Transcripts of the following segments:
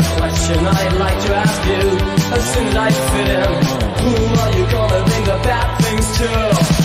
a question I'd like to ask you. As soon as I fit in, who are you gonna bring the bad things to?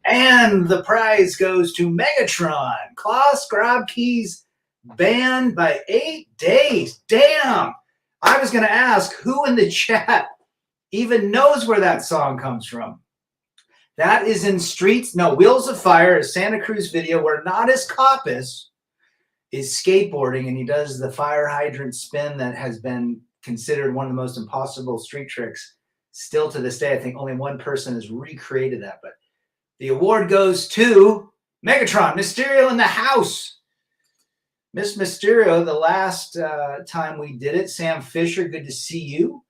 And the prize goes to Megatron. Klaus Grabke's banned by 8 days. Damn! I was going to ask who in the chat even knows where that song comes from. That is in Streets. No, Wheels of Fire, a Santa Cruz video where Nodis Copus is skateboarding and he does the fire hydrant spin that has been considered one of the most impossible street tricks still to this day. I think only one person has recreated that, but the award goes to Megatron. Mysterio in the house. Miss Mysterio, the last time we did it. Sam Fisher, good to see you.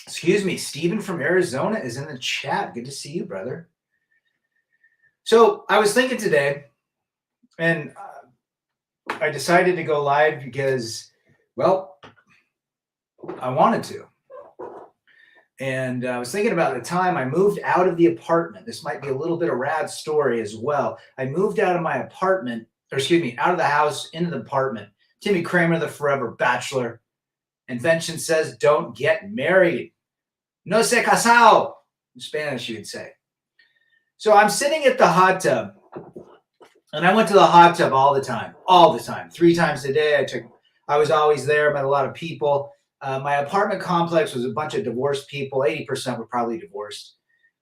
Excuse me, Steven from Arizona is in the chat. Good to see you, brother. So I was thinking today, and I decided to go live because, well, I wanted to. And I was thinking about the time I moved out of the apartment. This might be a little bit of rad story as well. I moved out of my apartment, or excuse me, out of the house into the apartment. Timmy Kramer, the forever bachelor. Invention says, don't get married. No se casao. In Spanish, you'd say. So I'm sitting at the hot tub. And I went to the hot tub all the time. 3 times a day. I was always there. Met a lot of people. My apartment complex was a bunch of divorced people. 80% were probably divorced.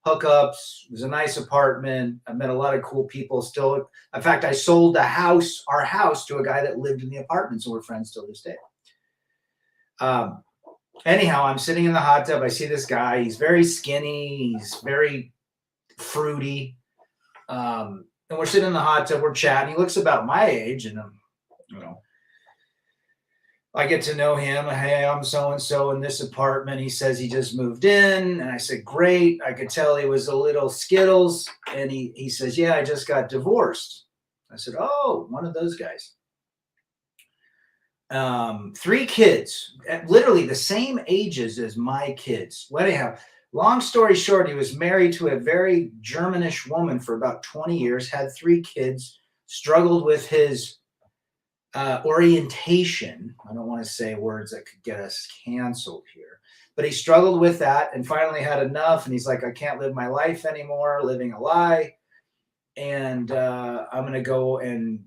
Hookups. It was a nice apartment. I met a lot of cool people still. In fact, I sold the house, our house, to a guy that lived in the apartment. So we're friends till this day. Anyhow, I'm sitting in the hot tub. I see this guy. He's very skinny. He's very fruity. And we're sitting in the hot tub. We're chatting. He looks about my age. And I get to know him. Hey, I'm so-and-so in this apartment. He says he just moved in. And I said, great. I could tell he was a little Skittles. And he says, yeah, I just got divorced. I said, oh, one of those guys. 3 kids, literally the same ages as my kids. Well, anyhow, long story short, he was married to a very Germanish woman for about 20 years, had 3 kids, struggled with his orientation. I don't want to say words that could get us canceled here, but he struggled with that and finally had enough. And he's like, I can't live my life anymore, living a lie. And I'm going to go and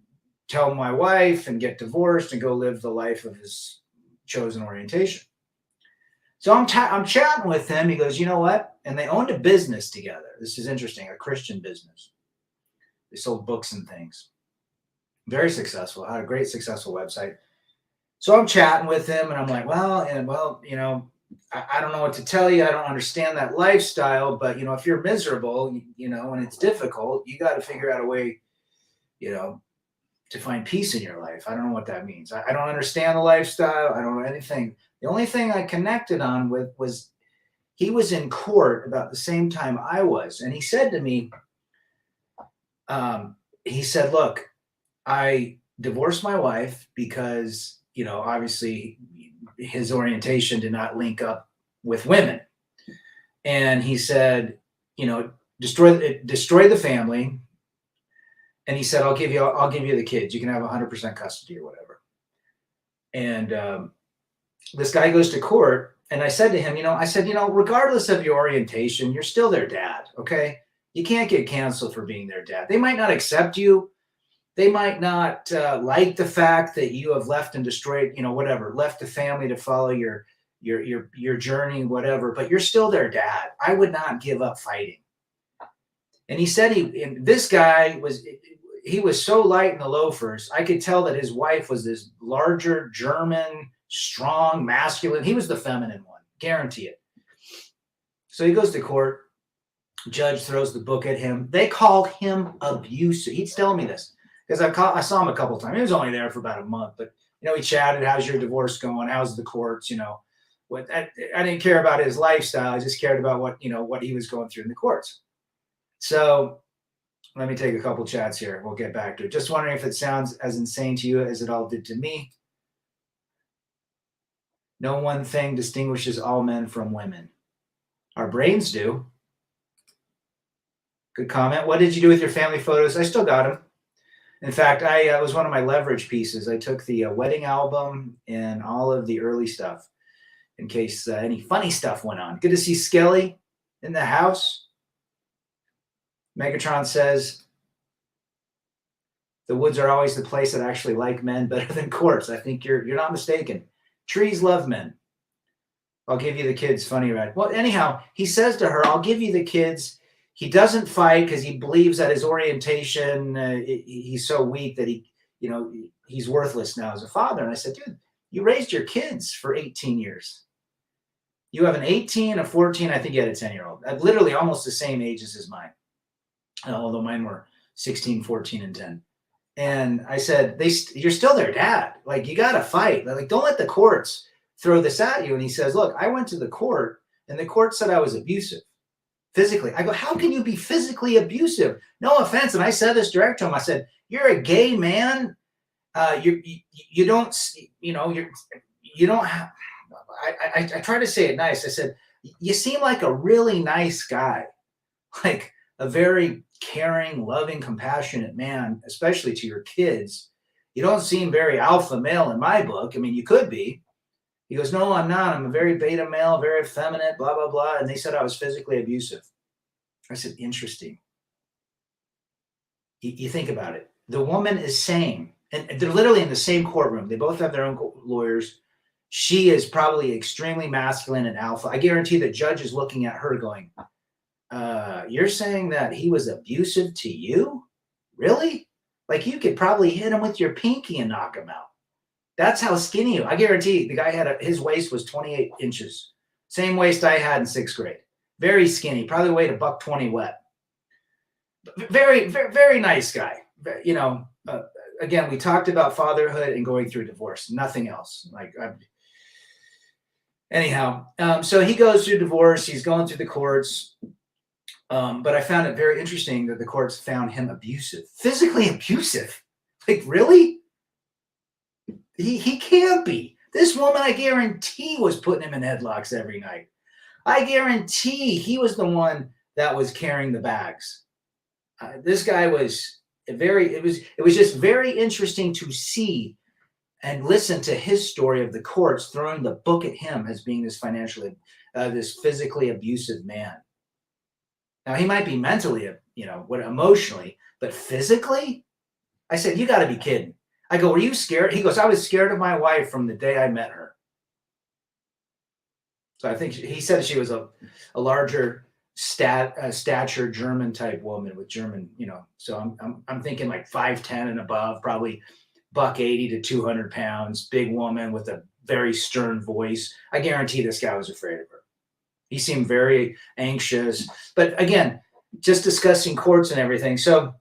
tell my wife and get divorced and go live the life of his chosen orientation. So I'm chatting with him. He goes, you know what? And they owned a business together. This is interesting, a Christian business. They sold books and things. Very successful. Had a great successful website. So I'm chatting with him and I'm like, well, you know, I don't know what to tell you. I don't understand that lifestyle, but you know, if you're miserable, you know, and it's difficult, you got to figure out a way, you know, to find peace in your life. I don't know what that means. I don't understand the lifestyle. I don't know anything. The only thing I connected on with was he was in court about the same time I was. And he said to me, he said, look, I divorced my wife because, you know, obviously his orientation did not link up with women. And he said, you know, destroy the family. And he said, I'll give you the kids. You can have 100% custody or whatever. And this guy goes to court. And I said to him, regardless of your orientation, you're still their dad. Okay. You can't get canceled for being their dad. They might not accept you. They might not like the fact that you have left and destroyed, whatever, left the family to follow your journey, whatever, but you're still their dad. I would not give up fighting. And he said this guy was so light in the loafers. I could tell that his wife was this larger, German, strong, masculine. He was the feminine one, guarantee it. So he goes to court. Judge throws the book at him. They called him abusive. He's telling me this because I saw him a couple of times. He was only there for about a month, but we chatted. How's your divorce going? How's the courts? What I didn't care about his lifestyle. I just cared about what he was going through in the courts. So let me take a couple chats here. We'll get back to it. Just wondering if it sounds as insane to you as it all did to me. No one thing distinguishes all men from women. Our brains do. Good comment. What did you do with your family photos? I still got them. In fact, I was one of my leverage pieces. I took the wedding album and all of the early stuff in case any funny stuff went on. Good to see Skelly in the house. Megatron says, the woods are always the place that actually like men better than courts. I think you're not mistaken. Trees love men. I'll give you the kids. Funny, right? Well, anyhow, he says to her, I'll give you the kids. He doesn't fight because he believes that his orientation, he's so weak that he's worthless now as a father. And I said, dude, you raised your kids for 18 years. You have an 18, a 14, I think you had a 10-year-old. Literally almost the same ages as mine. Although mine were 16, 14, and 10. And I said, you're still their dad. Like, you got to fight. Like, don't let the courts throw this at you. And he says, look, I went to the court and the court said I was abusive physically. I go, how can you be physically abusive? No offense. And I said this direct to him. I said, you're a gay man. You don't have, I try to say it nice. I said, you seem like a really nice guy, like a very caring, loving, compassionate man, especially to your kids. You don't seem very alpha male in my book. I mean, you could be. He goes, no, I'm not. I'm a very beta male, very effeminate, blah, blah, blah. And they said I was physically abusive. I said, interesting. You think about it. The woman is saying, and they're literally in the same courtroom. They both have their own lawyers. She is probably extremely masculine and alpha. I guarantee the judge is looking at her going, you're saying that he was abusive to you? Really? Like, you could probably hit him with your pinky and knock him out. That's how skinny. I guarantee the guy his waist was 28 inches. Same waist I had in 6th grade. Very skinny. Probably weighed $120 wet. Very, very, very nice guy. Again, we talked about fatherhood and going through divorce. Nothing else. Anyhow, so he goes through divorce. He's going through the courts. But I found it very interesting that the courts found him abusive, physically abusive. Like, really? He can't be. This woman, I guarantee, was putting him in headlocks every night. I guarantee he was the one that was carrying the bags. This guy was it was just very interesting to see and listen to his story of the courts throwing the book at him as being this this physically abusive man. Now, he might be mentally, emotionally, but physically, I said, you got to be kidding. I go, were you scared? He goes, I was scared of my wife from the day I met her. So I think he said she was a larger stature German type woman with German, so I'm thinking like 5'10" and above, probably $180 to 200 pounds, big woman with a very stern voice. I guarantee this guy was afraid of her. He seemed very anxious, but again, just discussing courts and everything. So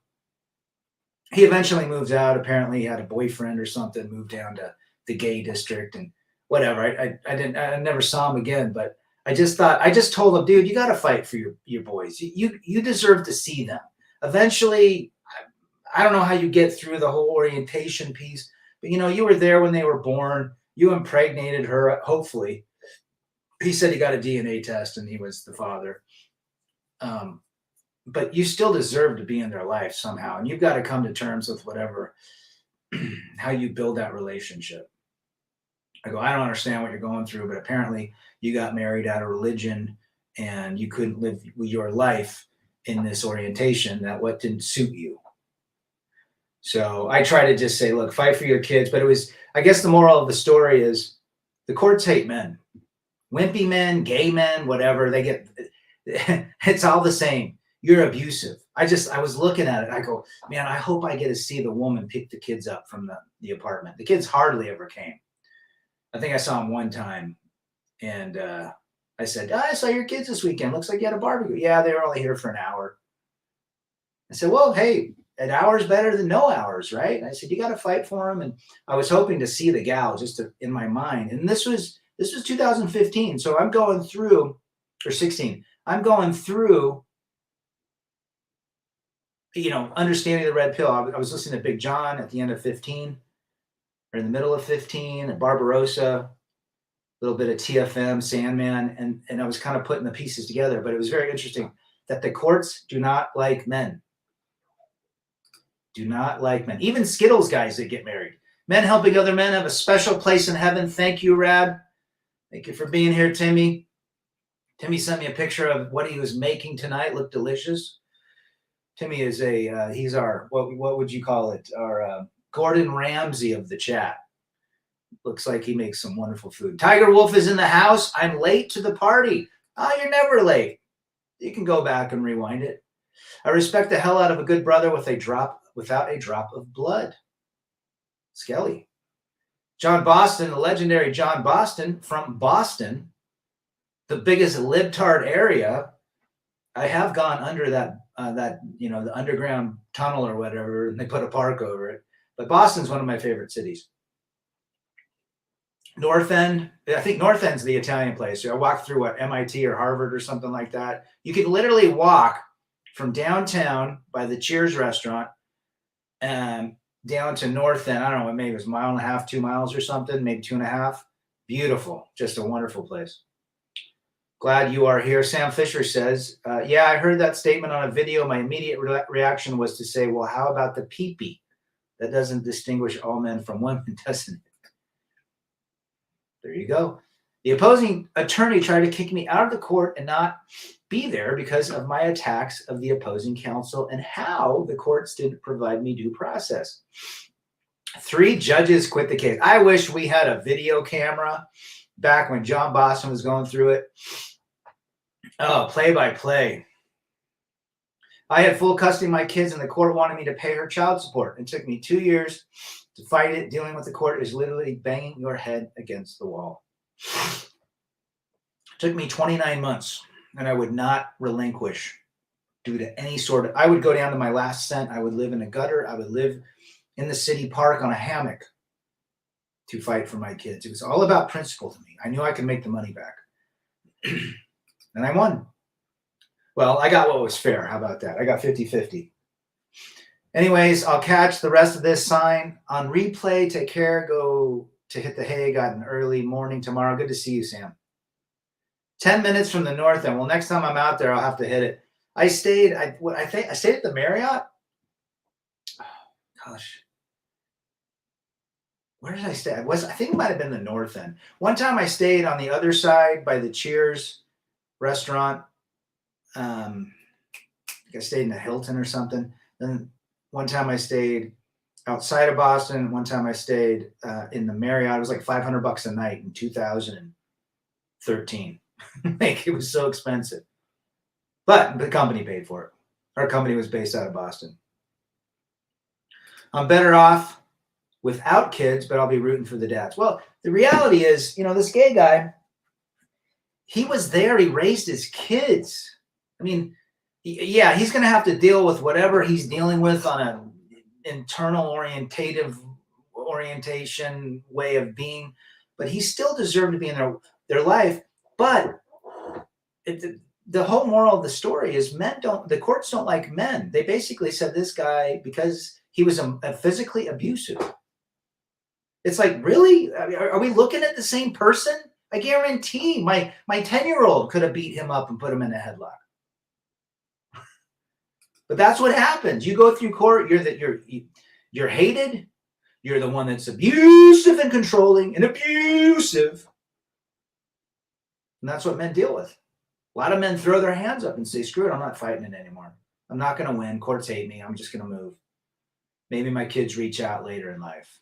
he eventually moves out. Apparently he had a boyfriend or something, moved down to the gay district and whatever. I never saw him again, but I just told him, dude, you got to fight for your boys. You deserve to see them. Eventually, I don't know how you get through the whole orientation piece, but you were there when they were born. You impregnated her, hopefully. He said he got a DNA test and he was the father. but you still deserve to be in their life somehow. And you've got to come to terms with whatever, how you build that relationship. I go, I don't understand what you're going through, but apparently you got married out of religion and you couldn't live your life in this orientation, that what didn't suit you. So I try to just say, look, fight for your kids. But it was, I guess the moral of the story is the courts hate men, wimpy men, gay men, whatever. They get, it's all the same. You're abusive. I was looking at it. I go, man, I hope I get to see the woman pick the kids up from the apartment. The kids hardly ever came. I think I saw them one time. And I said, I saw your kids this weekend. Looks like you had a barbecue. Yeah, they were only here for an hour. I said, well, hey, an hour's better than no hours, right? And I said, you got to fight for them. And I was hoping to see the gal just in my mind. And this was 2015. So I'm going through, or 16. I'm going through, understanding the red pill. I was listening to Big John at the end of 15, or in the middle of 15, and Barbarossa, a little bit of TFM, Sandman, and I was kind of putting the pieces together. But it was very interesting that the courts do not like men. Do not like men. Even Skittles guys that get married. Men helping other men have a special place in heaven. Thank you, Rad. Thank you for being here, Timmy. Timmy sent me a picture of what he was making tonight. Looked delicious. Timmy is he's our, what would you call it? Our Gordon Ramsay of the chat. Looks like he makes some wonderful food. Tiger Wolf is in the house. I'm late to the party. Oh, you're never late. You can go back and rewind it. I respect the hell out of a good brother without a drop of blood. Skelly. John Boston, the legendary John Boston from Boston, the biggest libtard area. I have gone under that the underground tunnel or whatever, and they put a park over it. But Boston's one of my favorite cities. North End, I think North End's the Italian place. I walked through MIT or Harvard or something like that. You could literally walk from downtown by the Cheers restaurant and down to North End. I don't know, maybe it was 1.5 miles, 2 miles or something, maybe 2.5. Beautiful, just a wonderful place. Glad you are here. Sam Fisher says, yeah, I heard that statement on a video. My immediate reaction was to say, well, how about the pee-pee? That doesn't distinguish all men from women, doesn't it? There you go. The opposing attorney tried to kick me out of the court and not be there because of my attacks of the opposing counsel and how the courts didn't provide me due process. 3 judges quit the case. I wish we had a video camera back when John Boston was going through it. Oh, play-by-play. I had full custody of my kids and the court wanted me to pay her child support. It took me 2 years to fight it. Dealing with the court is literally banging your head against the wall. It took me 29 months, and I would not relinquish due to any sort of, I would go down to my last cent. I would live in a gutter. I would live in the city park on a hammock to fight for my kids. It was all about principle to me. I knew I could make the money back. And I won. Well, I got what was fair. How about that? I got 50-50. Anyways, I'll catch the rest of this sign on replay. Take care. Go to hit the hay. Got an early morning tomorrow. Good to see you, Sam. 10 minutes from the north end. Well, next time I'm out there, I'll have to hit it. I stayed at the Marriott. Oh, gosh. Where did I stay? I think it might have been the north end. One time I stayed on the other side by the Cheers restaurant. I stayed in the Hilton or something. Then one time I stayed outside of Boston. One time I stayed in the Marriott. It was like $500 a night in 2013. Like, it was so expensive. But the company paid for it. Our company was based out of Boston. I'm better off without kids, but I'll be rooting for the dads. Well, the reality is, this gay guy, he was there. He raised his kids. I mean, yeah, he's going to have to deal with whatever he's dealing with on an internal orientation way of being, but he still deserved to be in their life. But the whole moral of the story is the courts don't like men. They basically said this guy, because he was a physically abusive. It's like, really? Are we looking at the same person? I guarantee my 10-year-old could have beat him up and put him in a headlock. But that's what happens. You go through court, you're hated. You're the one that's abusive and controlling and abusive. And that's what men deal with. A lot of men throw their hands up and say, screw it, I'm not fighting it anymore. I'm not going to win. Courts hate me. I'm just going to move. Maybe my kids reach out later in life.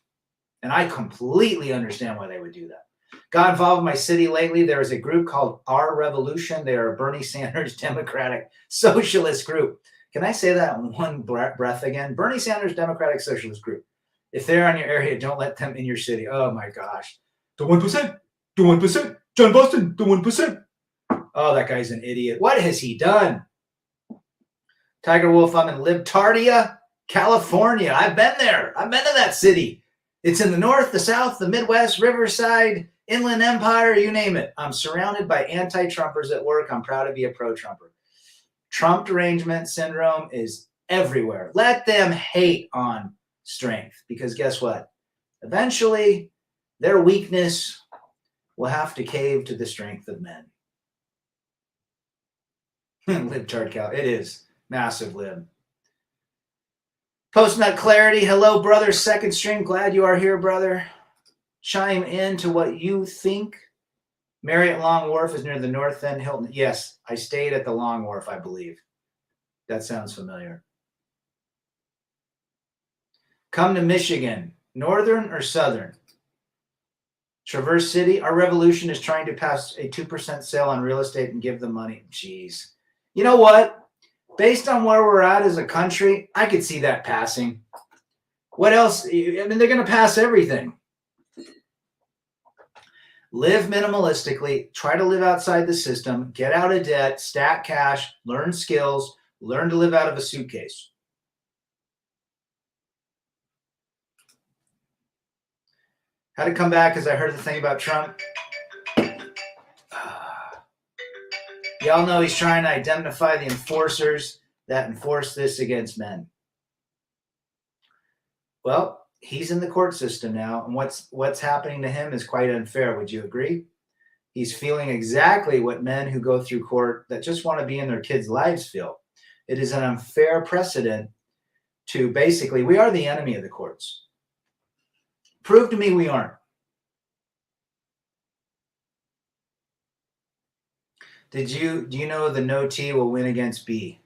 And I completely understand why they would do that. Got involved in my city lately. There is a group called Our Revolution. They are a Bernie Sanders Democratic Socialist group. Can I say that in one breath again? Bernie Sanders Democratic Socialist group. If they're in your area, don't let them in your city. Oh my gosh. The 1%. The 1%. John Boston, the 1%. Oh, that guy's an idiot. What has he done? Tiger Wolf, I'm in Libtardia, California. I've been there. I've been to that city. It's in the north, the south, the Midwest, Riverside, Inland Empire, you name it. I'm surrounded by anti-Trumpers at work. I'm proud to be a pro-Trumper. Trump derangement syndrome is everywhere. Let them hate on strength, because guess what? Eventually, their weakness will have to cave to the strength of men. Libtard Cal. It is. Massive lib. Postnut Clarity. Hello, brother. Second stream. Glad you are here, brother. Chime in to what you think. Marriott Long Wharf is near the North End Hilton. Yes, I stayed at the Long Wharf, I believe. That sounds familiar. Come to Michigan. Northern or Southern? Traverse City. Our revolution is trying to pass a 2% sale on real estate and give them money. Jeez. You know what? Based on where we're at as a country, I could see that passing. What else? I mean, they're going to pass everything. Live minimalistically. Try to live outside the system. Get out of debt. Stack cash. Learn skills. Learn to live out of a suitcase. How to come back, because I heard the thing about Trump. Y'all know he's trying to identify the enforcers that enforce this against men. Well, he's in the court system now, and what's happening to him is quite unfair. Would you agree? He's feeling exactly what men who go through court that just want to be in their kids' lives feel. It is an unfair precedent to basically, we are the enemy of the courts. Prove to me we aren't. Do you know the no T will win against B?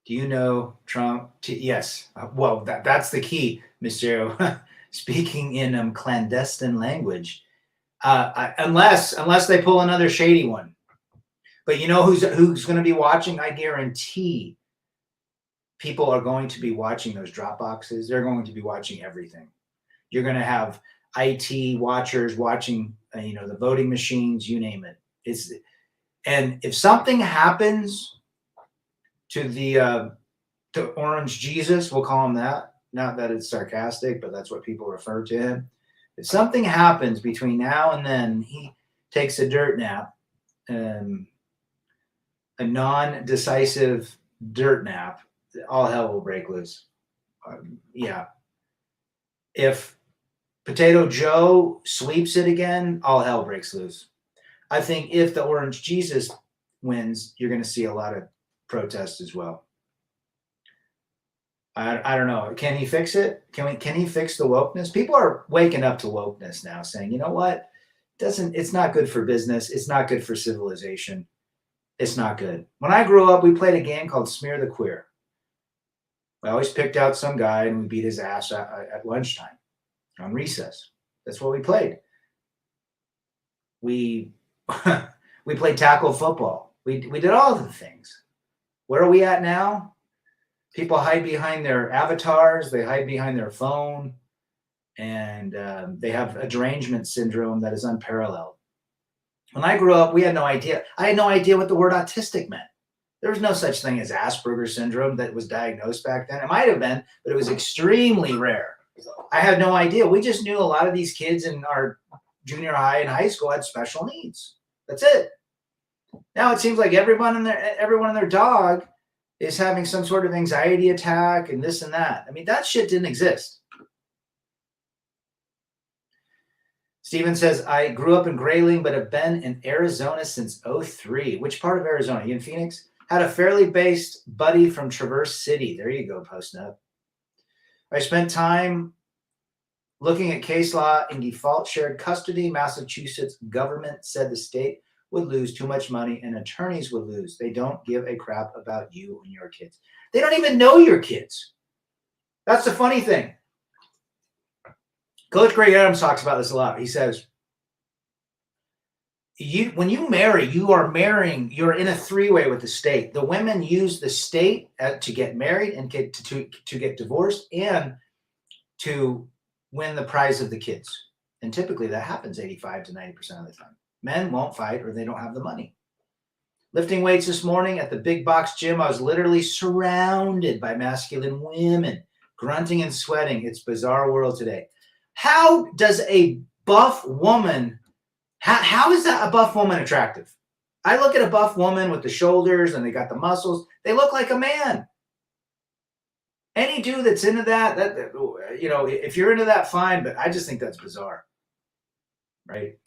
Do you know Trump? Yes. Well, that's the key, Mr. Speaking in clandestine language. Unless they pull another shady one. But you know who's going to be watching? I guarantee people are going to be watching those drop boxes. They're going to be watching everything. You're going to have IT watchers watching, the voting machines, you name it. And if something happens to to Orange Jesus, we'll call him that. Not that it's sarcastic, but that's what people refer to him. If something happens between now and then, he takes a dirt nap, a non-decisive dirt nap, all hell will break loose. Yeah. If Potato Joe sweeps it again, all hell breaks loose. I think if the Orange Jesus wins, you're going to see a lot of protests as well. I don't know. Can he fix it? Can he fix the wokeness? People are waking up to wokeness now, saying, you know what? It's not good for business. It's not good for civilization. It's not good. When I grew up, we played a game called Smear the Queer. We always picked out some guy and we beat his ass at lunchtime. On recess. That's what we played. We played tackle football. We did all of the things. Where are we at now? People hide behind their avatars. They hide behind their phone. And they have a derangement syndrome that is unparalleled. When I grew up, we had no idea. I had no idea what the word autistic meant. There was no such thing as Asperger's syndrome that was diagnosed back then. It might have been, but it was extremely rare. I had no idea. We just knew a lot of these kids in our junior high and high school had special needs. That's it. Now it seems like everyone and their dog is having some sort of anxiety attack and this and that. I mean, that shit didn't exist. Steven says, I grew up in Grayling, but have been in Arizona since '03. Which part of Arizona? You in Phoenix? Had a fairly based buddy from Traverse City. There you go, Postnut. I spent time looking at case law in default shared custody. Massachusetts government said the state would lose too much money and attorneys would lose. They don't give a crap about you and your kids. They don't even know your kids. That's the funny thing. Coach Greg Adams talks about this a lot. He says, when you marry, you're in a three-way with the state. The women use the state to get married and to get divorced and to win the prize of the kids. And typically that happens 85 to 90% of the time. Men won't fight or they don't have the money. Lifting weights this morning at the big box gym, I was literally surrounded by masculine women, grunting and sweating. It's a bizarre world today. How does a buff woman, how is that a buff woman attractive? I look at a buff woman with the shoulders and they got the muscles. They look like a man. Any dude that's into that, if you're into that, fine, but I just think that's bizarre, right?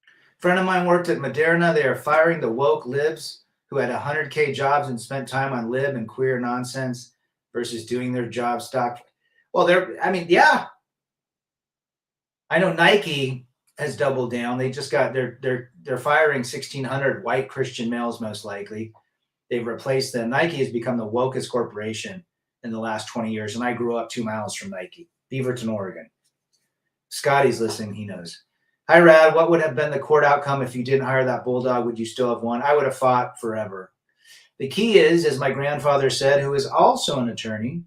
A friend of mine worked at Moderna. They are firing the woke libs who had 100K jobs and spent time on lib and queer nonsense versus doing their job stock. Well, yeah. I know Nike has doubled down. They just got they're firing 1,600 white Christian males, most likely. They've replaced them. Nike has become the wokest corporation in the last 20 years. And I grew up 2 miles from Nike, Beaverton, Oregon. Scotty's listening. He knows. Hi, Rad. What would have been the court outcome if you didn't hire that bulldog? Would you still have won? I would have fought forever. The key is, as my grandfather said, who is also an attorney,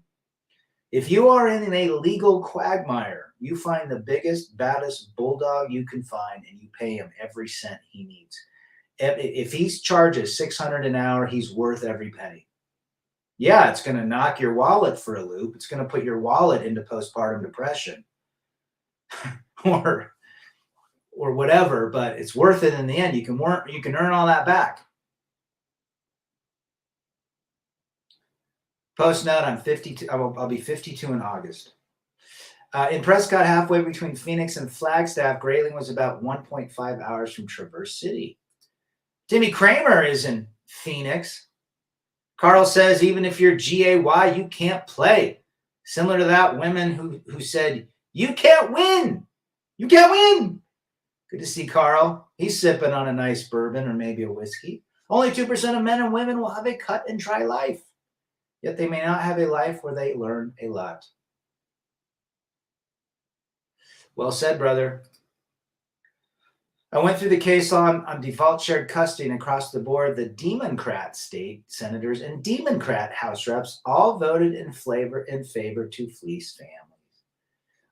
if you are in a legal quagmire, you find the biggest, baddest bulldog you can find and you pay him every cent he needs. If he charges $600 an hour, he's worth every penny. Yeah, it's going to knock your wallet for a loop. It's going to put your wallet into postpartum depression or whatever, but it's worth it in the end. You can earn all that back. Post note, I'm 52. I'll be 52 in August. In Prescott, halfway between Phoenix and Flagstaff, Grayling was about 1.5 hours from Traverse City. Timmy Kramer is in Phoenix. Carl says, even if you're GAY, you can't play. Similar to that women who said, you can't win. You can't win. Good to see Carl. He's sipping on a nice bourbon or maybe a whiskey. Only 2% of men and women will have a cut and dry life. Yet they may not have a life where they learn a lot. Well said, brother. I went through the case law on default shared custody, and across the board, the Democrat state senators and Democrat House reps all voted in favor to fleece families.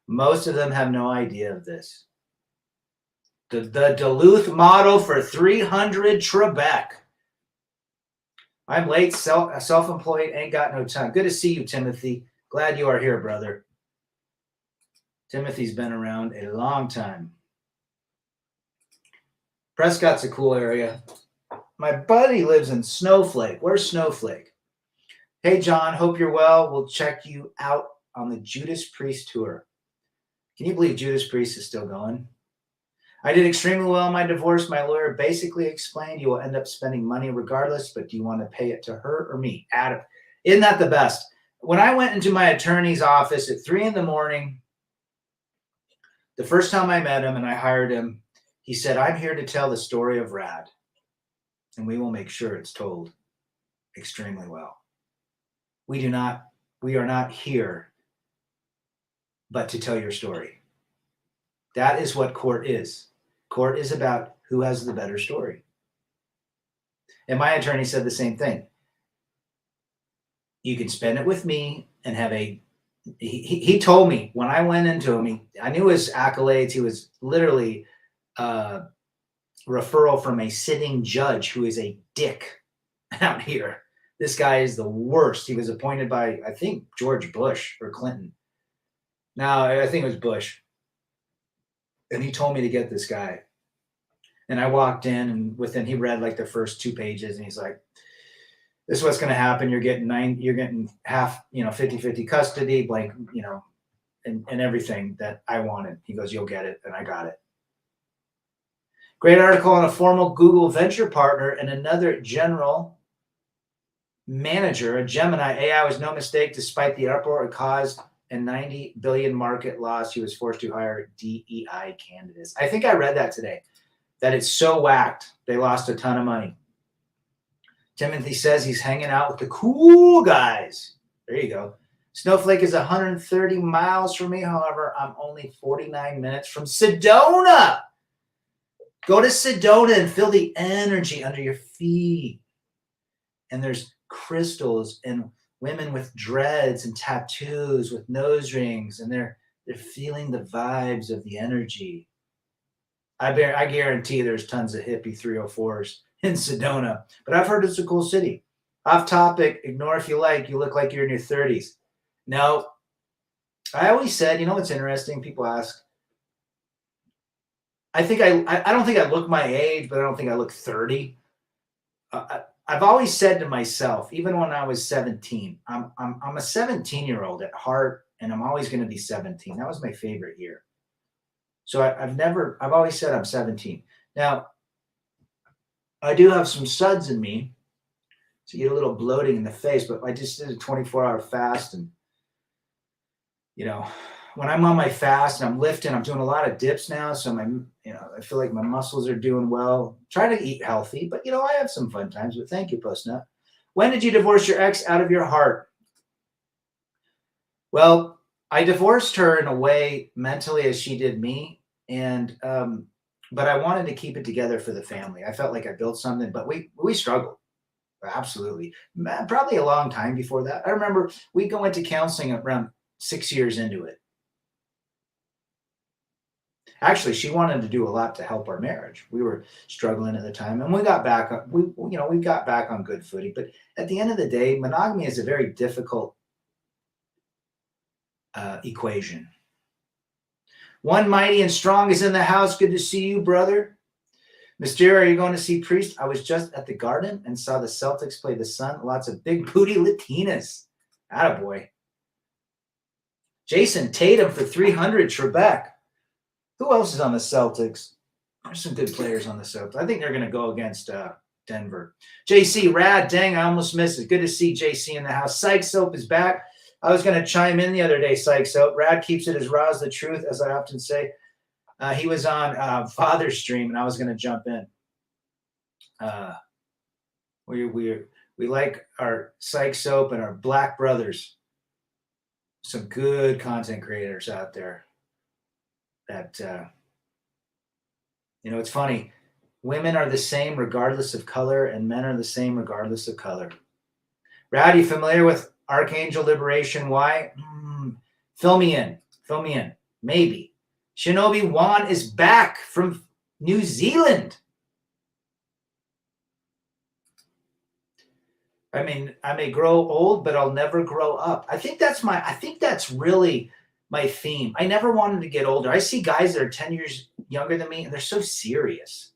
Most of them have no idea of this. The Duluth model for 300 Trebek. I'm late, self-employed, ain't got no time. Good to see you, Timothy. Glad you are here, brother. Timothy's been around a long time. Prescott's a cool area. My buddy lives in Snowflake. Where's Snowflake? Hey, John, hope you're well. We'll check you out on the Judas Priest tour. Can you believe Judas Priest is still going? I did extremely well in my divorce. My lawyer basically explained you will end up spending money regardless, but do you want to pay it to her or me? Adam, isn't that the best? When I went into my attorney's office at 3 a.m, the first time I met him and I hired him, he said, I'm here to tell the story of Rad, and we will make sure it's told extremely well. We are not here but to tell your story. That is what court is. Court is about who has the better story. And my attorney said the same thing. You can spend it with me and have he told me when I went into him, I knew his accolades. He was literally referral from a sitting judge who is a dick out here. This guy is the worst. He was appointed by, I think, George Bush or Clinton. No, I think it was Bush. And he told me to get this guy. And I walked in, and he read like the first 2 pages, and he's like, this is what's going to happen. You're getting half, 50-50 custody, blank, and everything that I wanted. He goes, you'll get it. And I got it. Great article on a former Google venture partner and another general manager, a Gemini. AI was no mistake despite the uproar it caused and 90 billion market loss. He was forced to hire DEI candidates. I think I read that today, that it's so whacked. They lost a ton of money. Timothy says he's hanging out with the cool guys. There you go. Snowflake is 130 miles from me. However, I'm only 49 minutes from Sedona. Go to Sedona and feel the energy under your feet. And there's crystals and women with dreads and tattoos with nose rings, and they're feeling the vibes of the energy. I guarantee there's tons of hippie 304s in Sedona, but I've heard it's a cool city. Off topic, ignore if you like. You look like you're in your 30s. No, I always said, you know what's interesting? People ask. I don't think I look my age, but I don't think I look 30. I've always said to myself, even when I was 17, I'm a 17-year-old at heart, and I'm always going to be 17. That was my favorite year. So I've always said I'm 17. Now, I do have some suds in me, so you get a little bloating in the face, but I just did a 24-hour fast, and when I'm on my fast and I'm lifting, I'm doing a lot of dips now. So I feel like my muscles are doing well. Try to eat healthy, but I have some fun times. But thank you, Postnut. When did you divorce your ex out of your heart? Well, I divorced her in a way mentally as she did me, and but I wanted to keep it together for the family. I felt like I built something, but we struggled. Absolutely, probably a long time before that. I remember we go into counseling around 6 years into it. Actually, she wanted to do a lot to help our marriage. We were struggling at the time, and we got back. We got back on good footing. But at the end of the day, monogamy is a very difficult equation. One mighty and strong is in the house. Good to see you, brother. Mysterio, are you going to see Priest? I was just at the Garden and saw the Celtics play the Sun. Lots of big booty Latinas. Attaboy. Jason Tatum for 300. Trebek. Who else is on the Celtics? There's some good players on the Celtics. I think they're going to go against Denver. JC, rad. Dang, I almost missed it. Good to see JC in the house. Psych Soap is back. I was going to chime in the other day, Psych Soap. Rad keeps it as raw as the truth, as I often say. He was on Father's Stream, and I was going to jump in. We like our Psych Soap and our Black brothers. Some good content creators out there. That it's funny. Women are the same regardless of color, and men are the same regardless of color. Rowdy, familiar with Archangel Liberation? Why? Fill me in. Maybe. Shinobi Juan is back from New Zealand. I mean, I may grow old, but I'll never grow up. I think that's really my theme. I never wanted to get older. I see guys that are 10 years younger than me, and they're so serious.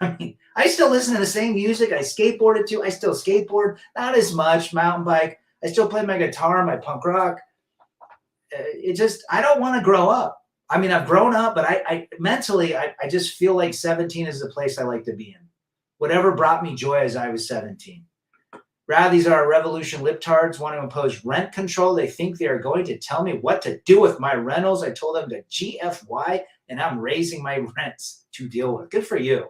I mean, I still listen to the same music. I skateboarded too. I still skateboard, not as much, mountain bike. I still play my guitar, my punk rock. I don't want to grow up. I mean, I've grown up, but I mentally just feel like 17 is the place I like to be in. Whatever brought me joy as I was 17. Rather, these are revolution libtards want to impose rent control. They think they are going to tell me what to do with my rentals. I told them to GFY, and I'm raising my rents to deal with. Good for you.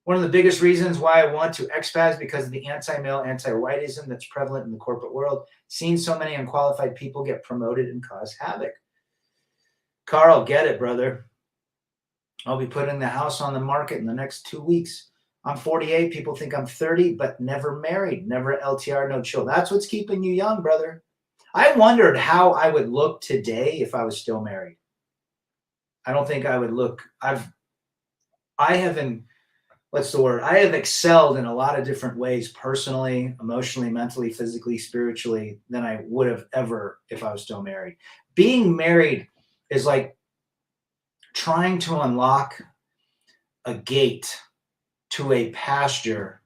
One of the biggest reasons why I want to expat is because of the anti-male, anti-whiteism that's prevalent in the corporate world. Seeing so many unqualified people get promoted and cause havoc. Carl, get it, brother. I'll be putting the house on the market in the next 2 weeks. I'm 48. People think I'm 30, but never married, never LTR, no chill. That's what's keeping you young, brother. I wondered how I would look today if I was still married. I don't think I would look. I have excelled in a lot of different ways, personally, emotionally, mentally, physically, spiritually, than I would have ever if I was still married. Being married is like trying to unlock a gate to a pasture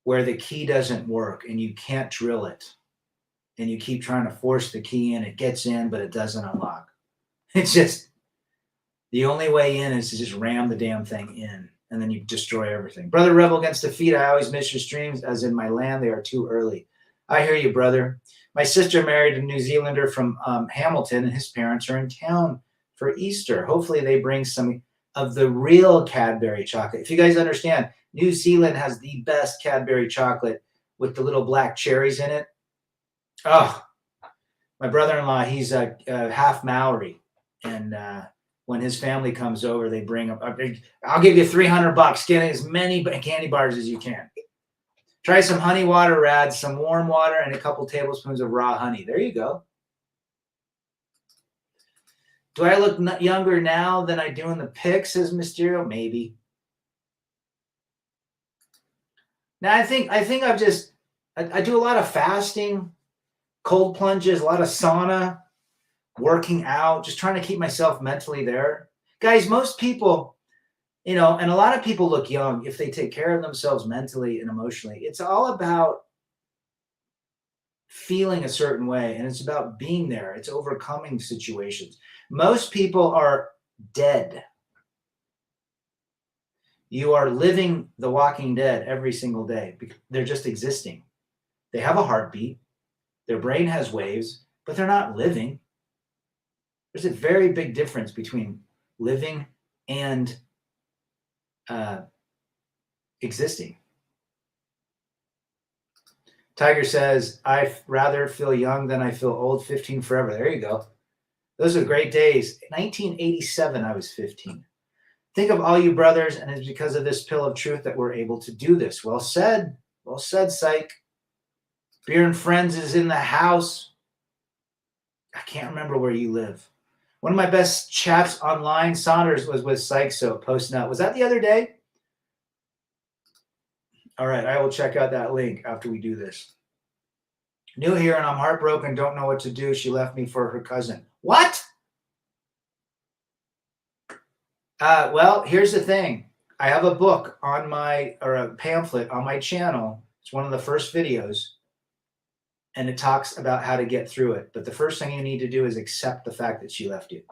where the key doesn't work and you can't drill it and you keep trying to force the key in. It gets in, but it doesn't unlock. It's just the only way in is to just ram the damn thing in, and then you destroy everything. Brother Rebel Against Defeat, I always miss your streams, as in my land, they are too early. I hear you, brother. My sister married a New Zealander from Hamilton, and his parents are in town for Easter. Hopefully they bring some of the real Cadbury chocolate. If you guys understand, New Zealand has the best Cadbury chocolate with the little black cherries in it. Oh, my brother-in-law, he's a half Maori, and when his family comes over, they bring him. I'll give you $300. Get as many candy bars as you can. Try some honey water, Rad, some warm water, and a couple tablespoons of raw honey. There you go. Do I look younger now than I do in the pics, says Mysterio? Maybe. Now, I think I've just, I do a lot of fasting, cold plunges, a lot of sauna, working out, just trying to keep myself mentally there. Guys, most people, and a lot of people look young if they take care of themselves mentally and emotionally. It's all about feeling a certain way, and it's about being there. It's overcoming situations. Most people are dead. You are living the Walking Dead every single day. They're just existing. They have a heartbeat. Their brain has waves, but they're not living. There's a very big difference between living and existing. Tiger says, I'd rather feel young than I feel old. 15 forever. There you go. Those are great days. 1987, I was 15. Think of all you brothers, and it's because of this pill of truth that we're able to do this. Well said. Well said, Psych. Beer and Friends is in the house. I can't remember where you live. One of my best chats online, Saunders, was with Psych Soap posting out. Was that the other day? All right, I will check out that link after we do this. New here, and I'm heartbroken, don't know what to do. She left me for her cousin. What? Well, here's the thing. I have a book on or a pamphlet on my channel. It's one of the first videos, and it talks about how to get through it. But the first thing you need to do is accept the fact that she left you.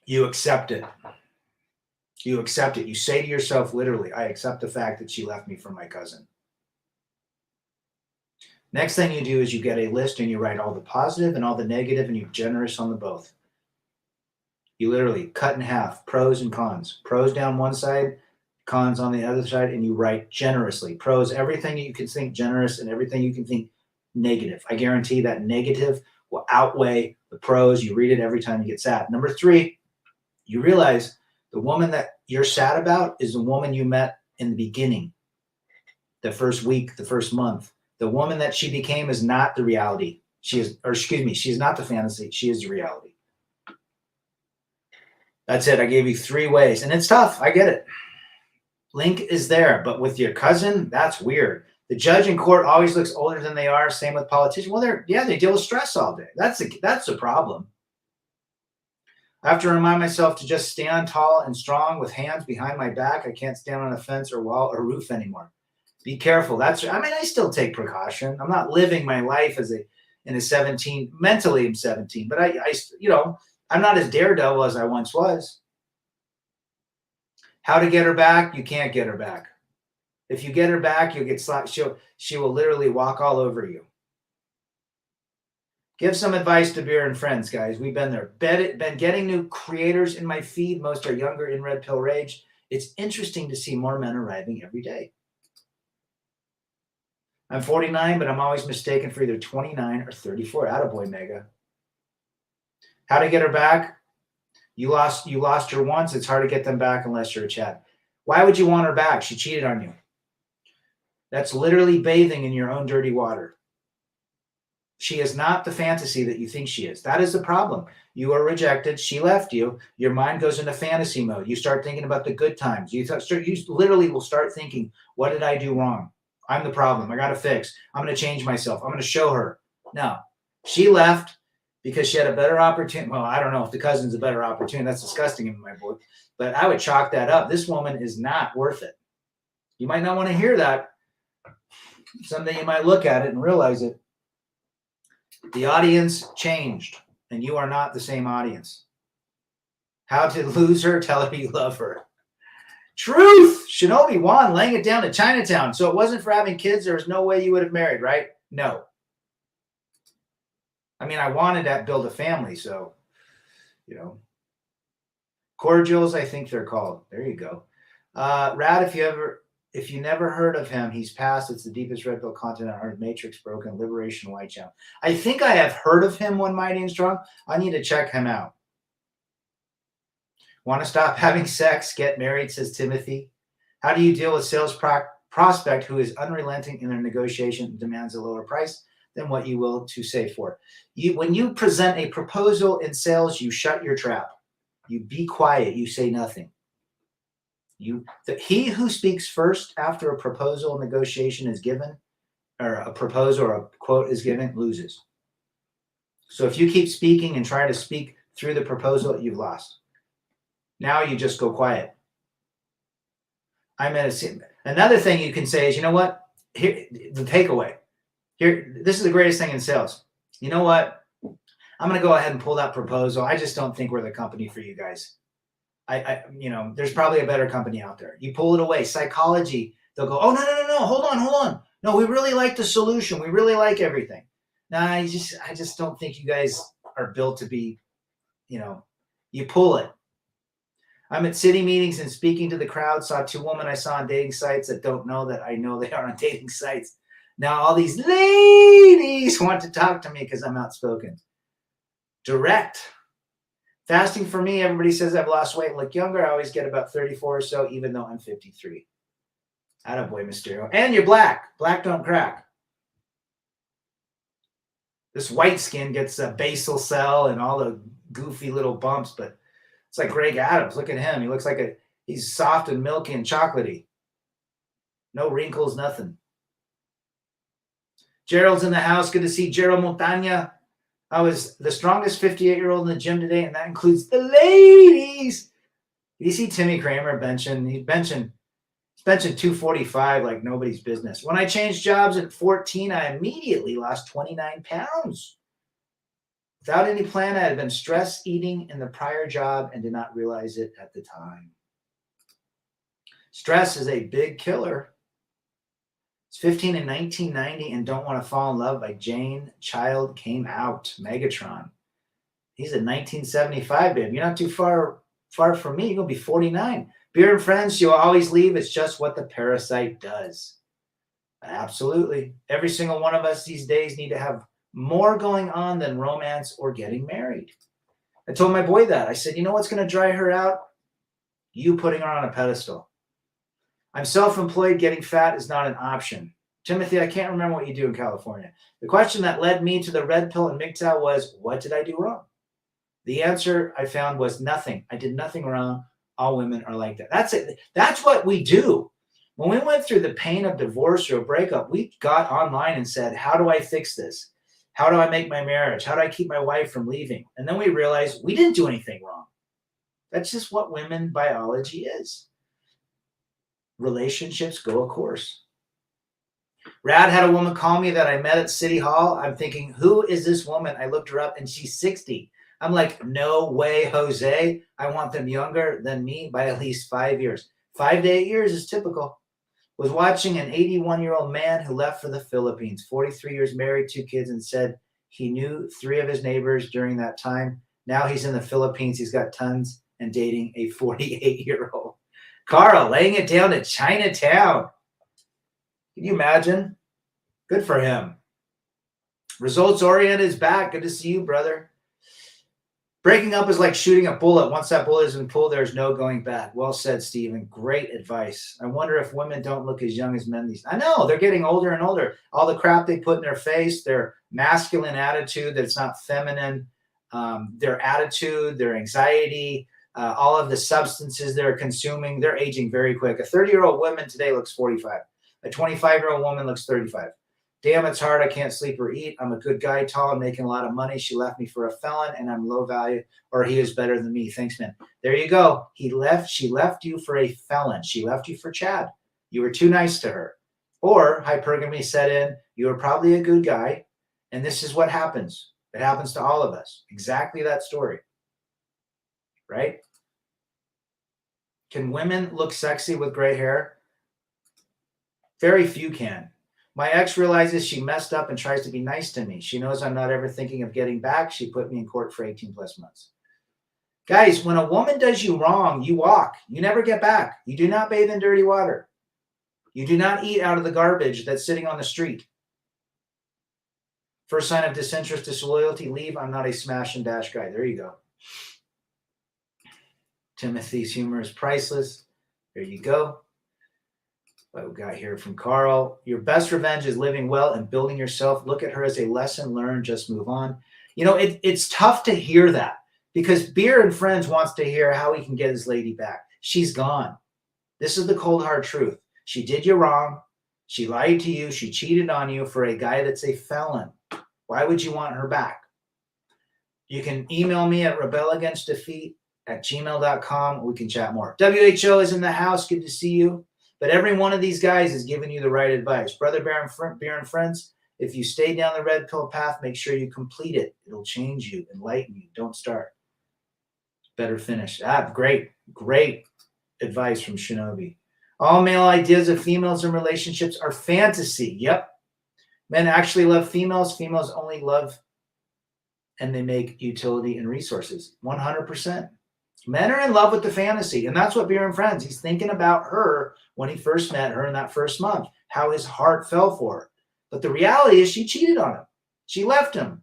You accept it. You accept it. You say to yourself, literally, I accept the fact that she left me for my cousin. Next thing you do is you get a list and you write all the positive and all the negative, and you're generous on the both. You literally cut in half, pros and cons. Pros down one side, cons on the other side, and you write generously. Pros, everything you can think generous, and everything you can think negative. I guarantee that negative will outweigh the pros. You read it every time you get sad. Number 3, you realize the woman that you're sad about is the woman you met in the beginning, the first week, the first month. The woman that she became is not the reality. She's not the fantasy. She is the reality. That's it. I gave you 3 ways, and it's tough. I get it. Link is there, but with your cousin, that's weird. The judge in court always looks older than they are. Same with politicians. Well, they deal with stress all day. That's the problem. I have to remind myself to just stand tall and strong with hands behind my back. I can't stand on a fence or wall or roof anymore. Be careful. I still take precaution. I'm not living my life in a 17. Mentally, I'm 17, but I'm not as daredevil as I once was. How to get her back? You can't get her back. If you get her back, you'll get slapped. She will literally walk all over you. Give some advice to Beer and Friends, guys. We've been there. Been getting new creators in my feed. Most are younger in Red Pill Rage. It's interesting to see more men arriving every day. I'm 49, but I'm always mistaken for either 29 or 34. Attaboy, Mega. How to get her back? You lost her once. It's hard to get them back unless you're a Chad. Why would you want her back? She cheated on you. That's literally bathing in your own dirty water. She is not the fantasy that you think she is. That is the problem. You are rejected. She left you. Your mind goes into fantasy mode. You start thinking about the good times. You literally will start thinking, what did I do wrong? I'm the problem. I got to fix. I'm going to change myself. I'm going to show her. No, she left because she had a better opportunity. Well, I don't know if the cousin's a better opportunity. That's disgusting in my book. But I would chalk that up. This woman is not worth it. You might not want to hear that. Someday you might look at it and realize it. The audience changed, and you are not the same audience. How to lose her? Tell her you love her. Truth! Shinobi Wan laying it down to Chinatown. So it wasn't for having kids. There was no way you would have married, right? No. I mean, I wanted to build a family, so, you know. Cordials, I think they're called. There you go. Rad, if you never heard of him, he's passed. It's the deepest red pill content on Earth. Matrix broken. Liberation White Channel. I think I have heard of him. One Mighty and Strong. I need to check him out. Want to stop having sex? Get married, says Timothy. How do you deal with sales prospect who is unrelenting in their negotiation and demands a lower price than what you will to say for? When you present a proposal in sales, you shut your trap. You be quiet. You say nothing. He who speaks first after a proposal negotiation is given, or a proposal or a quote is given, loses. So if you keep speaking and try to speak through the proposal, you've lost. Now you just go quiet. Another thing you can say is, you know what? Here, the takeaway. This is the greatest thing in sales. You know what? I'm going to go ahead and pull that proposal. I just don't think we're the company for you guys. There's probably a better company out there. You pull it away. Psychology, they'll go, oh, no. Hold on. No, we really like the solution. We really like everything. No, I just don't think you guys are built to be, you pull it. I'm at city meetings and speaking to the crowd, saw two women I saw on dating sites that don't know that I know they are on dating sites. Now all these ladies want to talk to me because I'm outspoken. Direct. Fasting for me, everybody says I've lost weight and look younger. I always get about 34 or so, even though I'm 53. Attaboy, Mysterio. And you're black. Black don't crack. This white skin gets a basal cell and all the goofy little bumps, but it's like Greg Adams. Look at him. He looks like he's soft and milky and chocolatey. No wrinkles, nothing. Gerald's in the house. Good to see Gerald Montaña. I was the strongest 58-year-old in the gym today, and that includes the ladies. Did you see Timmy Kramer benching? He's benching 245 like nobody's business. When I changed jobs at 14, I immediately lost 29 pounds. Without any plan, I had been stress eating in the prior job and did not realize it at the time. Stress is a big killer. It's 15 in 1990 and Don't Want to Fall in Love by Jane Child came out. Megatron. He's a 1975, babe. You're not too far from me. You're going to be 49. Beer and friends, you'll always leave. It's just what the parasite does. Absolutely. Every single one of us these days need to have more going on than romance or getting married. I told my boy that. I said, you know what's going to dry her out? You putting her on a pedestal. I'm self-employed. Getting fat is not an option. Timothy, I can't remember what you do in California. The question that led me to the red pill and MGTOW was, what did I do wrong? The answer I found was nothing. I did nothing wrong. All women are like that. That's it. That's what we do. When we went through the pain of divorce or a breakup, we got online and said, how do I fix this? How do I make my marriage? How do I keep my wife from leaving? And then we realized we didn't do anything wrong. That's just what women biology is. Relationships go a course. Rad had a woman call me that I met at City Hall. I'm thinking, who is this woman? I looked her up and she's 60. I'm like, no way, Jose. I want them younger than me by at least 5 years. 5 to 8 years is typical. Was watching an 81-year-old man who left for the Philippines, 43 years married, 2 kids, and said he knew 3 of his neighbors during that time. Now he's in the Philippines. He's got tons and dating a 48-year-old. Carl laying it down to Chinatown. Can you imagine? Good for him. Results oriented is back. Good to see you, brother. Breaking up is like shooting a bullet. Once that bullet has been pulled, there's no going back. Well said, Stephen. Great advice. I wonder if women don't look as young as men these. I know they're getting older and older. All the crap they put in their face, their masculine attitude that's not feminine, their attitude, their anxiety, all of the substances they're consuming, they're aging very quick. A 30-year-old woman today looks 45. A 25-year-old woman looks 35. Damn, it's hard. I can't sleep or eat. I'm a good guy, tall, and making a lot of money. She left me for a felon, and I'm low value, or he is better than me. Thanks, man. There you go. She left you for a felon. She left you for Chad. You were too nice to her. Or hypergamy set in, you were probably a good guy, and this is what happens. It happens to all of us. Exactly that story. Right? Can women look sexy with gray hair? Very few can. My ex realizes she messed up and tries to be nice to me. She knows I'm not ever thinking of getting back. She put me in court for 18 plus months. Guys, when a woman does you wrong, you walk. You never get back. You do not bathe in dirty water. You do not eat out of the garbage that's sitting on the street. First sign of disinterest, disloyalty, leave. I'm not a smash and dash guy. There you go. Timothy's humor is priceless. There you go. What we got here from Carl. Your best revenge is living well and building yourself. Look at her as a lesson learned. Just move on. You know, it's tough to hear that because Beer and Friends wants to hear how he can get his lady back. She's gone. This is the cold hard truth. She did you wrong. She lied to you. She cheated on you for a guy that's a felon. Why would you want her back? You can email me at rebelagainstdefeat@gmail.com. We can chat more. WHO is in the house. Good to see you. But every one of these guys is giving you the right advice. Brother Beer and Friends, if you stay down the red pill path, make sure you complete it. It'll change you, enlighten you. Don't start. Better finish. Great advice from Shinobi. All male ideas of females and relationships are fantasy. Yep. Men actually love females. Females only love and they make utility and resources. 100%. Men are in love with the fantasy. And that's what Beer and Friends. He's thinking about her when he first met her in that first month, how his heart fell for her. But the reality is she cheated on him. She left him.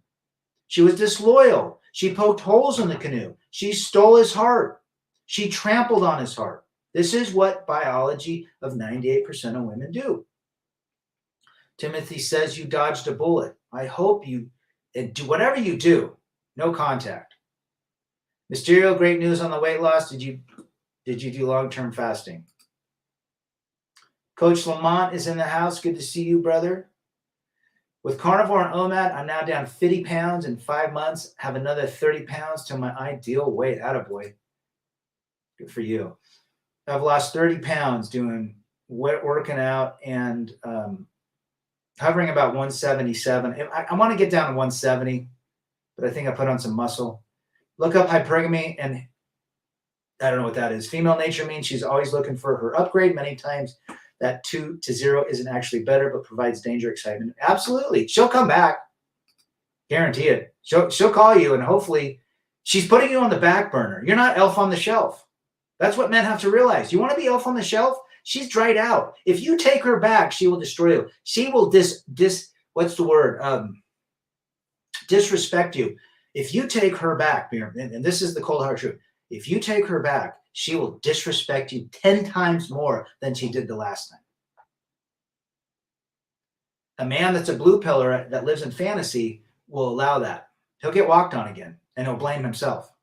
She was disloyal. She poked holes in the canoe. She stole his heart. She trampled on his heart. This is what biology of 98% of women do. Timothy says you dodged a bullet. I hope you do whatever you do. No contact. Mysterio, great news on the weight loss. Did you do long-term fasting? Coach Lamont is in the house. Good to see you, brother. With carnivore and OMAD, I'm now down 50 pounds in 5 months. Have another 30 pounds to my ideal weight. Attaboy. Good for you. I've lost 30 pounds doing working out and hovering about 177. I want to get down to 170, but I think I put on some muscle. Look up hypergamy, and I don't know what that is. Female nature means she's always looking for her upgrade. Many times that 2 to 0 isn't actually better, but provides danger, excitement. Absolutely. She'll come back. Guarantee it. She'll call you, and hopefully she's putting you on the back burner. You're not elf on the shelf. That's what men have to realize. You want to be elf on the shelf? She's dried out. If you take her back, she will destroy you. She will disrespect you. If you take her back, and this is the cold hard truth, if you take her back, she will disrespect you 10 times more than she did the last time. A man that's a blue pillar that lives in fantasy will allow that. He'll get walked on again, and he'll blame himself.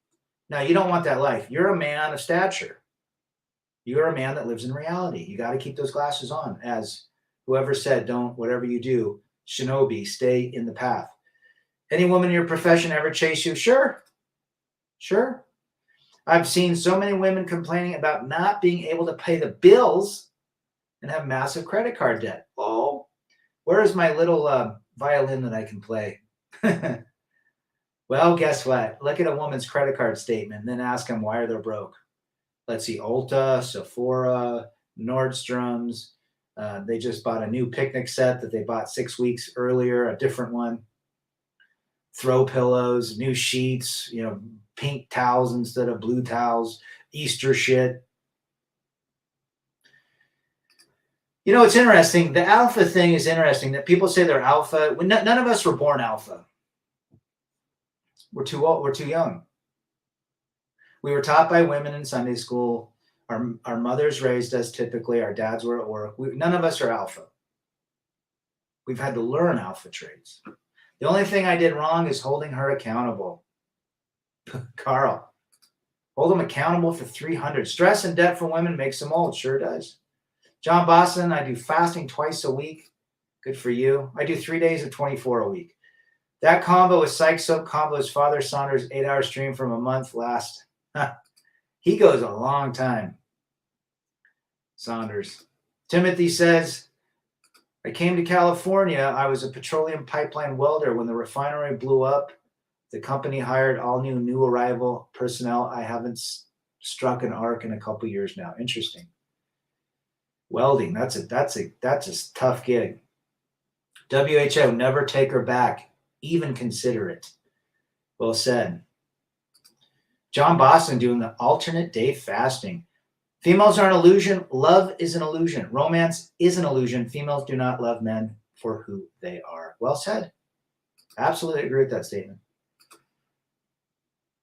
Now, you don't want that life. You're a man of stature. You're a man that lives in reality. You got to keep those glasses on. As whoever said, don't, whatever you do, Shinobi, stay in the path. Any woman in your profession ever chase you? Sure. I've seen so many women complaining about not being able to pay the bills and have massive credit card debt. Oh, where is my little violin that I can play? Well, guess what? Look at a woman's credit card statement and then ask them why are they broke. Let's see, Ulta, Sephora, Nordstrom's. They just bought a new picnic set that they bought 6 weeks earlier, a different one. Throw pillows, new sheets, pink towels instead of blue towels, Easter shit. It's interesting. The alpha thing is interesting that people say they're alpha. None of us were born alpha. We're too old. We're too young. We were taught by women in Sunday school. Our mothers raised us typically. Our dads were at work. None of us are alpha. We've had to learn alpha traits. The only thing I did wrong is holding her accountable. Carl, hold them accountable for 300. Stress and debt for women makes them old. Sure does. John Boston, I do fasting twice a week. Good for you. I do 3 days of 24 a week. That combo with Psych Soap combo is Father Saunders' 8-hour stream from a month last. He goes a long time. Saunders. Timothy says, I came to California. I was a petroleum pipeline welder. When the refinery blew up, the company hired all new arrival personnel. I haven't struck an arc in a couple years now. Interesting. Welding. That's a tough gig. WHO, never take her back. Even consider it. Well said. John Boston doing the alternate day fasting. Females are an illusion. Love is an illusion. Romance is an illusion. Females do not love men for who they are. Well said. Absolutely agree with that statement.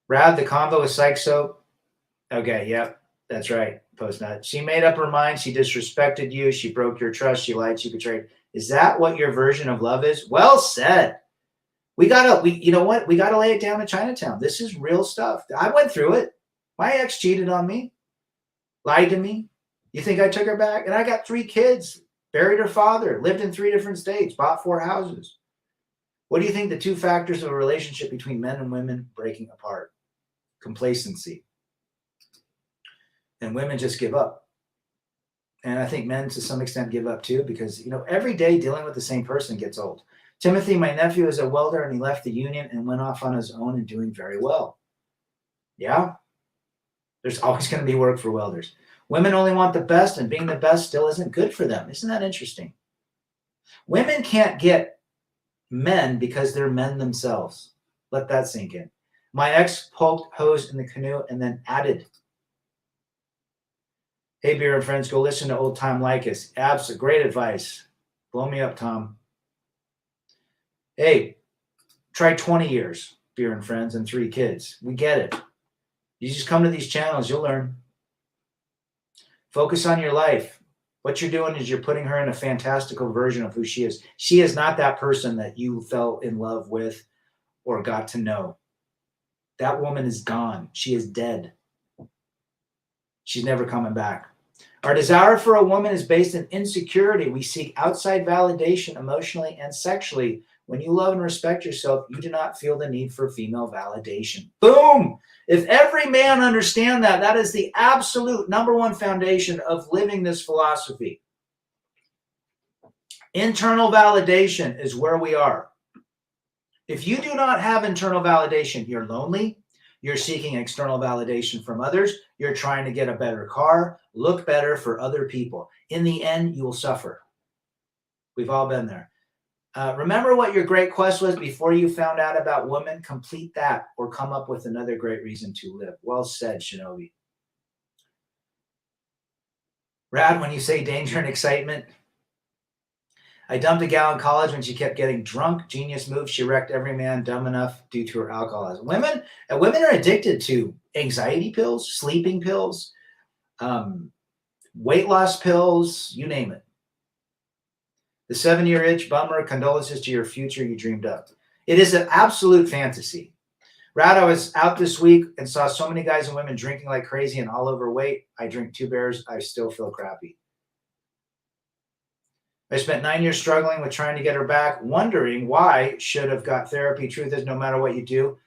Brad, the convo with Psych Soap. Okay, yep, that's right. Post nut. She made up her mind. She disrespected you. She broke your trust. She lied. She betrayed. Is that what your version of love is? Well said. You know what? We gotta lay it down in Chinatown. This is real stuff. I went through it. My ex cheated on me, lied to me. You think I took her back? And I got 3 kids, buried her father, lived in 3 different states, bought 4 houses. What do you think the 2 factors of a relationship between men and women breaking apart? Complacency. And women just give up. And I think men to some extent give up too, because every day dealing with the same person gets old. Timothy, my nephew, is a welder and he left the union and went off on his own and doing very well. Yeah, there's always going to be work for welders. Women only want the best, and being the best still isn't good for them. Isn't that interesting? Women can't get men because they're men themselves. Let that sink in. My ex poked hose in the canoe and then added. Hey, beer and friends, go listen to Old Time Lycus. Absolutely great advice. Blow me up, Tom. Hey, try 20 years, beer and friends, and 3 kids. We get it. You just come to these channels, you'll learn. Focus on your life. What you're doing is you're putting her in a fantastical version of who she is. She is not that person that you fell in love with or got to know. That woman is gone. She is dead. She's never coming back. Our desire for a woman is based in insecurity. We seek outside validation emotionally and sexually. When you love and respect yourself, you do not feel the need for female validation. Boom! If every man understand that, that is the absolute #1 foundation of living this philosophy. Internal validation is where we are. If you do not have internal validation, you're lonely. You're seeking external validation from others. You're trying to get a better car, look better for other people. In the end, you will suffer. We've all been there. Remember what your great quest was before you found out about women? Complete that or come up with another great reason to live. Well said, Shinobi. Rad, when you say danger and excitement, I dumped a gal in college when she kept getting drunk. Genius move. She wrecked every man dumb enough due to her alcoholism. Women are addicted to anxiety pills, sleeping pills, weight loss pills, you name it. The 7-year itch, bummer, condolences to your future you dreamed up. It is an absolute fantasy. Rad, I was out this week and saw so many guys and women drinking like crazy and all overweight. I drink 2 beers. I still feel crappy. I spent 9 years struggling with trying to get her back, wondering why. Should have got therapy. Truth is, no matter what you do,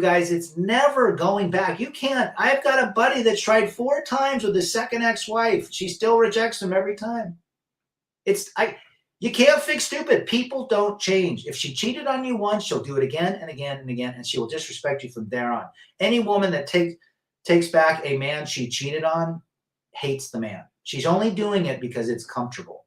guys, it's never going back. You can't. I've got a buddy that's tried 4 times with his second ex-wife. She still rejects him every time. You can't fix stupid. People don't change. If she cheated on you once, she'll do it again and again and again, and she will disrespect you from there on. Any woman that takes back a man she cheated on hates the man. She's only doing it because it's comfortable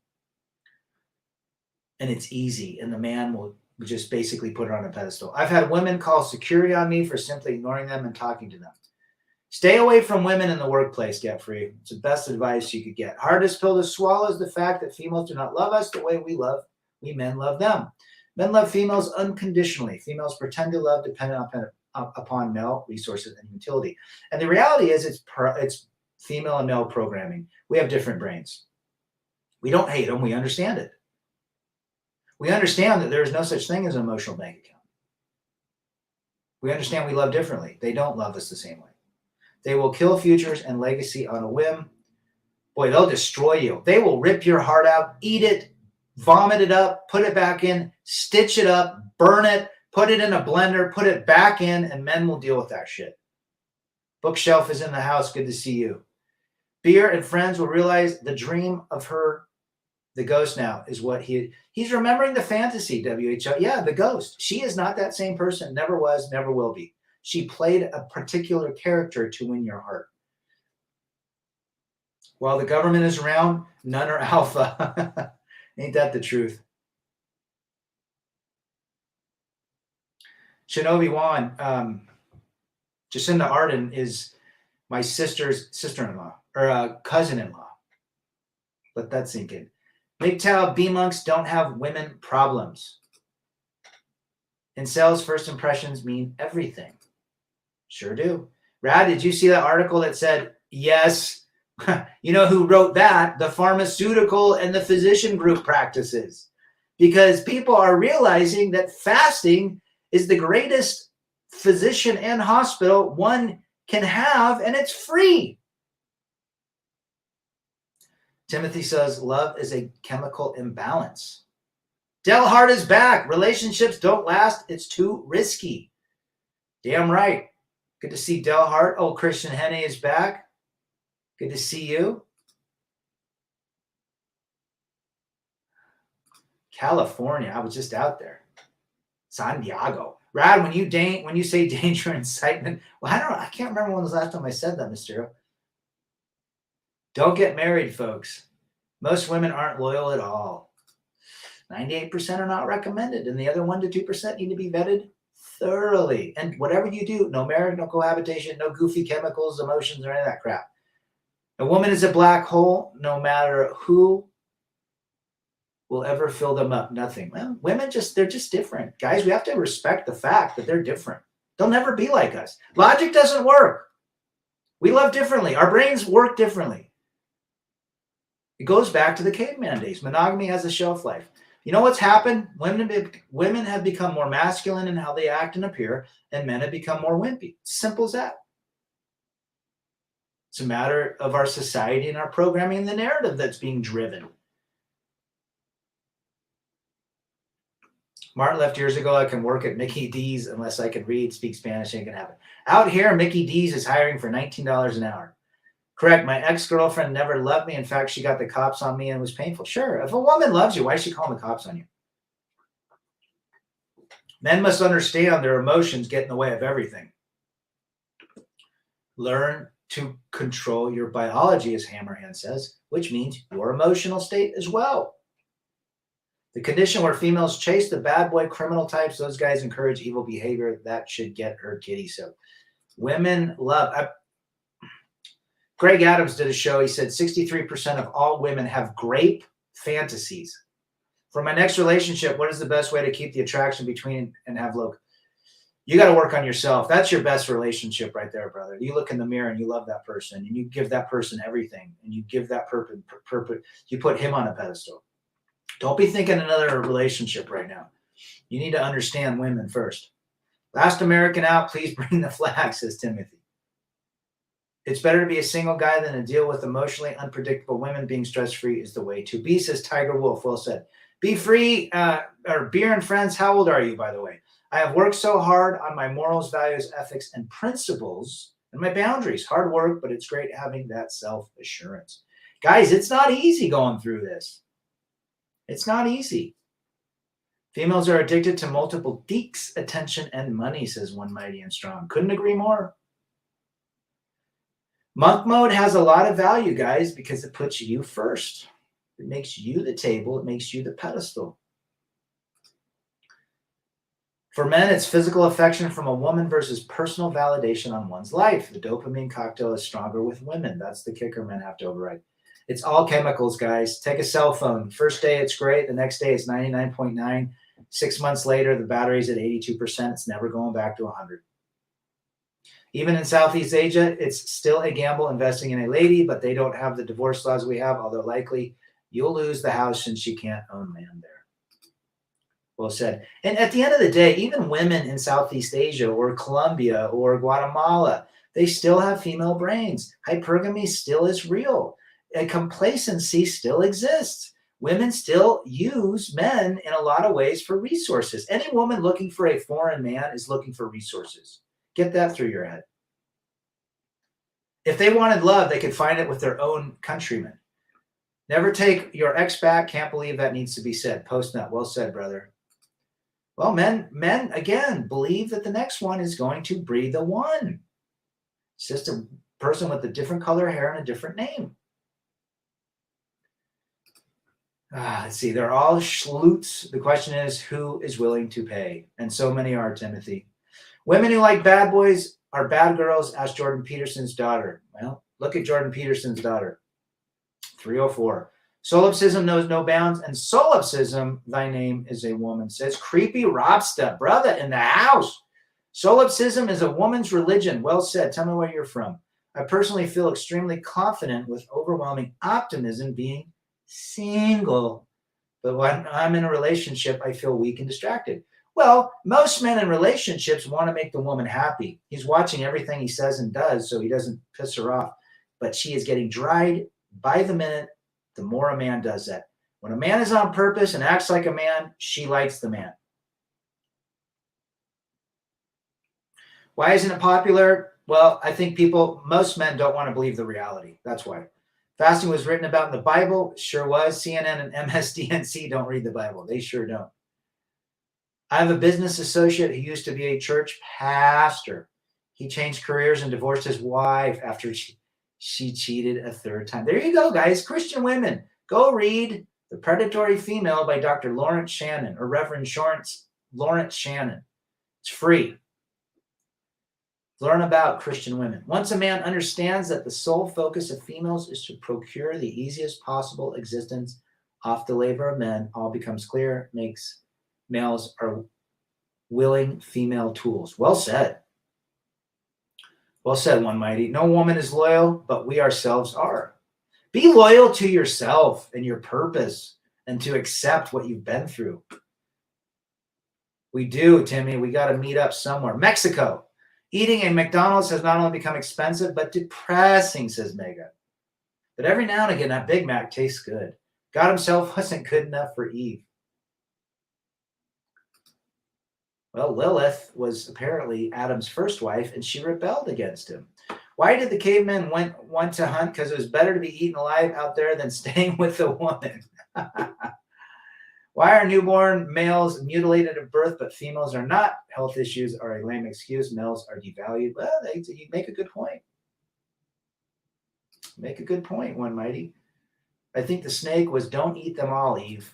and it's easy, and the man will just basically put her on a pedestal. I've had women call security on me for simply ignoring them and talking to them. Stay away from women in the workplace, Get Free. It's the best advice you could get. Hardest pill to swallow is the fact that females do not love us the way we men love them. Men love females unconditionally. Females pretend to love dependent upon male resources and utility. And the reality is it's female and male programming. We have different brains. We don't hate them. We understand it. We understand that there is no such thing as an emotional bank account. We understand we love differently. They don't love us the same way. They will kill futures and legacy on a whim. Boy, they'll destroy you. They will rip your heart out, eat it, vomit it up, put it back in, stitch it up, burn it, put it in a blender, put it back in, and men will deal with that shit. Bookshelf is in the house. Good to see you. Beer and friends will realize the dream of her The ghost now is what he's remembering the fantasy, WHO. Yeah, the ghost. She is not that same person. Never was, never will be. She played a particular character to win your heart. While the government is around, none are alpha. Ain't that the truth? Shinobi Wan, Jacinda Ardern is my sister's sister-in-law, or cousin-in-law. Let that sink in. MGTOW B-monks don't have women problems. Incels first impressions mean everything. Sure do. Rad, did you see that article that said, yes, you know who wrote that? The pharmaceutical and the physician group practices. Because people are realizing that fasting is the greatest physician and hospital one can have, and it's free. Timothy says, love is a chemical imbalance. Del Hart is back. Relationships don't last. It's too risky. Damn right. Good to see Del Hart. Oh, Christian Henne is back. Good to see you. California. I was just out there. San Diego. Rad, when you say danger and incitement, well, I can't remember when was the last time I said that, Mysterio. Don't get married, folks. Most women aren't loyal at all. 98% are not recommended, and the other 1% to 2% need to be vetted thoroughly. And whatever you do, no marriage, no cohabitation, no goofy chemicals, emotions, or any of that crap. A woman is a black hole, no matter who will ever fill them up. Nothing. Well, women they're just different. Guys, we have to respect the fact that they're different. They'll never be like us. Logic doesn't work. We love differently. Our brains work differently. It goes back to the caveman days. Monogamy has a shelf life. You know what's happened? Women have become more masculine in how they act and appear, and men have become more wimpy. Simple as that. It's a matter of our society and our programming and the narrative that's being driven. Martin left years ago. I can work at Mickey D's unless I can read, speak Spanish, ain't gonna happen. Out here, Mickey D's is hiring for $19 an hour. Correct. My ex-girlfriend never loved me. In fact, she got the cops on me and it was painful. Sure. If a woman loves you, why is she calling the cops on you? Men must understand their emotions get in the way of everything. Learn to control your biology, as Hammerhand says, which means your emotional state as well. The condition where females chase the bad boy criminal types, those guys encourage evil behavior. That should get her kitty. So women love... Greg Adams did a show. He said 63% of all women have grape fantasies. For my next relationship, what is the best way to keep the attraction between and have low? You got to work on yourself. That's your best relationship right there, brother. You look in the mirror and you love that person and you give that person everything and you give that purpose. You put him on a pedestal. Don't be thinking another relationship right now. You need to understand women first. Last American out, please bring the flag, says Timothy. It's better to be a single guy than to deal with emotionally unpredictable women. Being stress-free is the way to be, says Tiger Wolf. Well said. Be free, or Beer and Friends. How old are you, by the way? I have worked so hard on my morals, values, ethics, and principles and my boundaries. Hard work, but it's great having that self-assurance. Guys, it's not easy going through this. It's not easy. Females are addicted to multiple deeks, attention, and money, says One Mighty and Strong. Couldn't agree more. Monk mode has a lot of value, guys, because it puts you first. It makes you the table. It makes you the pedestal. For men, it's physical affection from a woman versus personal validation on one's life. The dopamine cocktail is stronger with women. That's the kicker men have to override. It's all chemicals, guys. Take a cell phone. First day, it's great. The next day, it's 99.9. 6 months later, the battery's at 82%. It's never going back to 100. Even in Southeast Asia, it's still a gamble investing in a lady, but they don't have the divorce laws we have, although likely you'll lose the house since you can't own land there. Well said. And at the end of the day, even women in Southeast Asia or Colombia or Guatemala, they still have female brains. Hypergamy still is real. And complacency still exists. Women still use men in a lot of ways for resources. Any woman looking for a foreign man is looking for resources. Get that through your head. If they wanted love, they could find it with their own countrymen. Never take your ex back. Can't believe that needs to be said. Post nut. Well said, brother. Well, men, again, believe that the next one is going to be the one. It's just a person with a different color hair and a different name. Let's see. They're all schloots. The question is, who is willing to pay? And so many are, Timothy. Women who like bad boys are bad girls. Ask Jordan Peterson's daughter. Well, look at Jordan Peterson's daughter. 304. Solipsism knows no bounds, and solipsism, thy name is a woman, says creepy Robsta, brother in the house. Solipsism is a woman's religion. Well said. Tell me where you're from. I personally feel extremely confident with overwhelming optimism being single. But when I'm in a relationship, I feel weak and distracted. Well, most men in relationships want to make the woman happy. He's watching everything he says and does so he doesn't piss her off. But she is getting dried by the minute the more a man does that. When a man is on purpose and acts like a man, she likes the man. Why isn't it popular? Well, I think most men don't want to believe the reality. That's why. Fasting was written about in the Bible. Sure was. CNN and MSDNC don't read the Bible. They sure don't. I have a business associate who used to be a church pastor. He changed careers and divorced his wife after she cheated a third time. There you go, guys. Christian women. Go read The Predatory Female by Dr. Lawrence Shannon or Reverend Lawrence Shannon. It's free. Learn about Christian women. Once a man understands that the sole focus of females is to procure the easiest possible existence off the labor of men, all becomes clear, makes males are willing female tools. Well said. Well said, One Mighty. No woman is loyal, but we ourselves are. Be loyal to yourself and your purpose and to accept what you've been through. We do, Timmy. We got to meet up somewhere. Mexico. Eating a McDonald's has not only become expensive, but depressing, says Mega. But every now and again, that Big Mac tastes good. God himself wasn't good enough for Eve. Well, Lilith was apparently Adam's first wife, and she rebelled against him. Why did the cavemen want to hunt? Because it was better to be eaten alive out there than staying with a woman. Why are newborn males mutilated at birth, but females are not? Health issues are a lame excuse. Males are devalued. Well, you make a good point. Make a good point, One Mighty. I think the snake was, don't eat them all, Eve.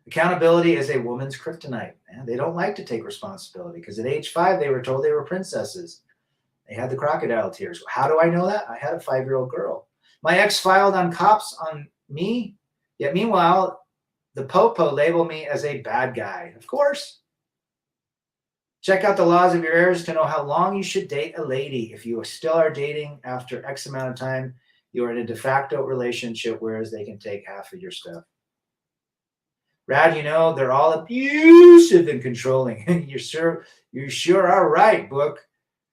Accountability is a woman's kryptonite. Man, they don't like to take responsibility because at age 5, they were told they were princesses. They had the crocodile tears. How do I know that? I had a 5-year-old girl. My ex filed on cops on me, yet meanwhile, the Popo labeled me as a bad guy. Of course. Check out the laws of your heirs to know how long you should date a lady. If you still are dating after X amount of time, you are in a de facto relationship, whereas they can take half of your stuff. Rad, they're all abusive and controlling. You sure are right, Book.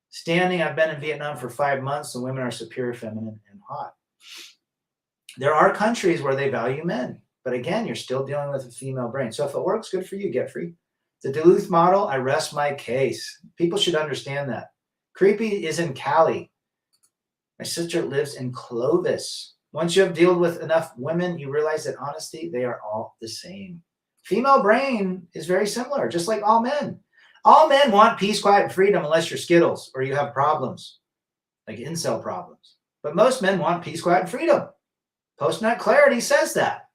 Standing, I've been in Vietnam for 5 months. The women are superior, feminine, and hot. There are countries where they value men. But again, you're still dealing with a female brain. So if it works, good for you, get free. The Duluth model, I rest my case. People should understand that. Creepy is in Cali. My sister lives in Clovis. Once you have dealt with enough women, you realize that honestly, they are all the same. Female brain is very similar, just like all men. All men want peace, quiet, and freedom unless you're Skittles or you have problems, like incel problems. But most men want peace, quiet, and freedom. Post-nut clarity says that.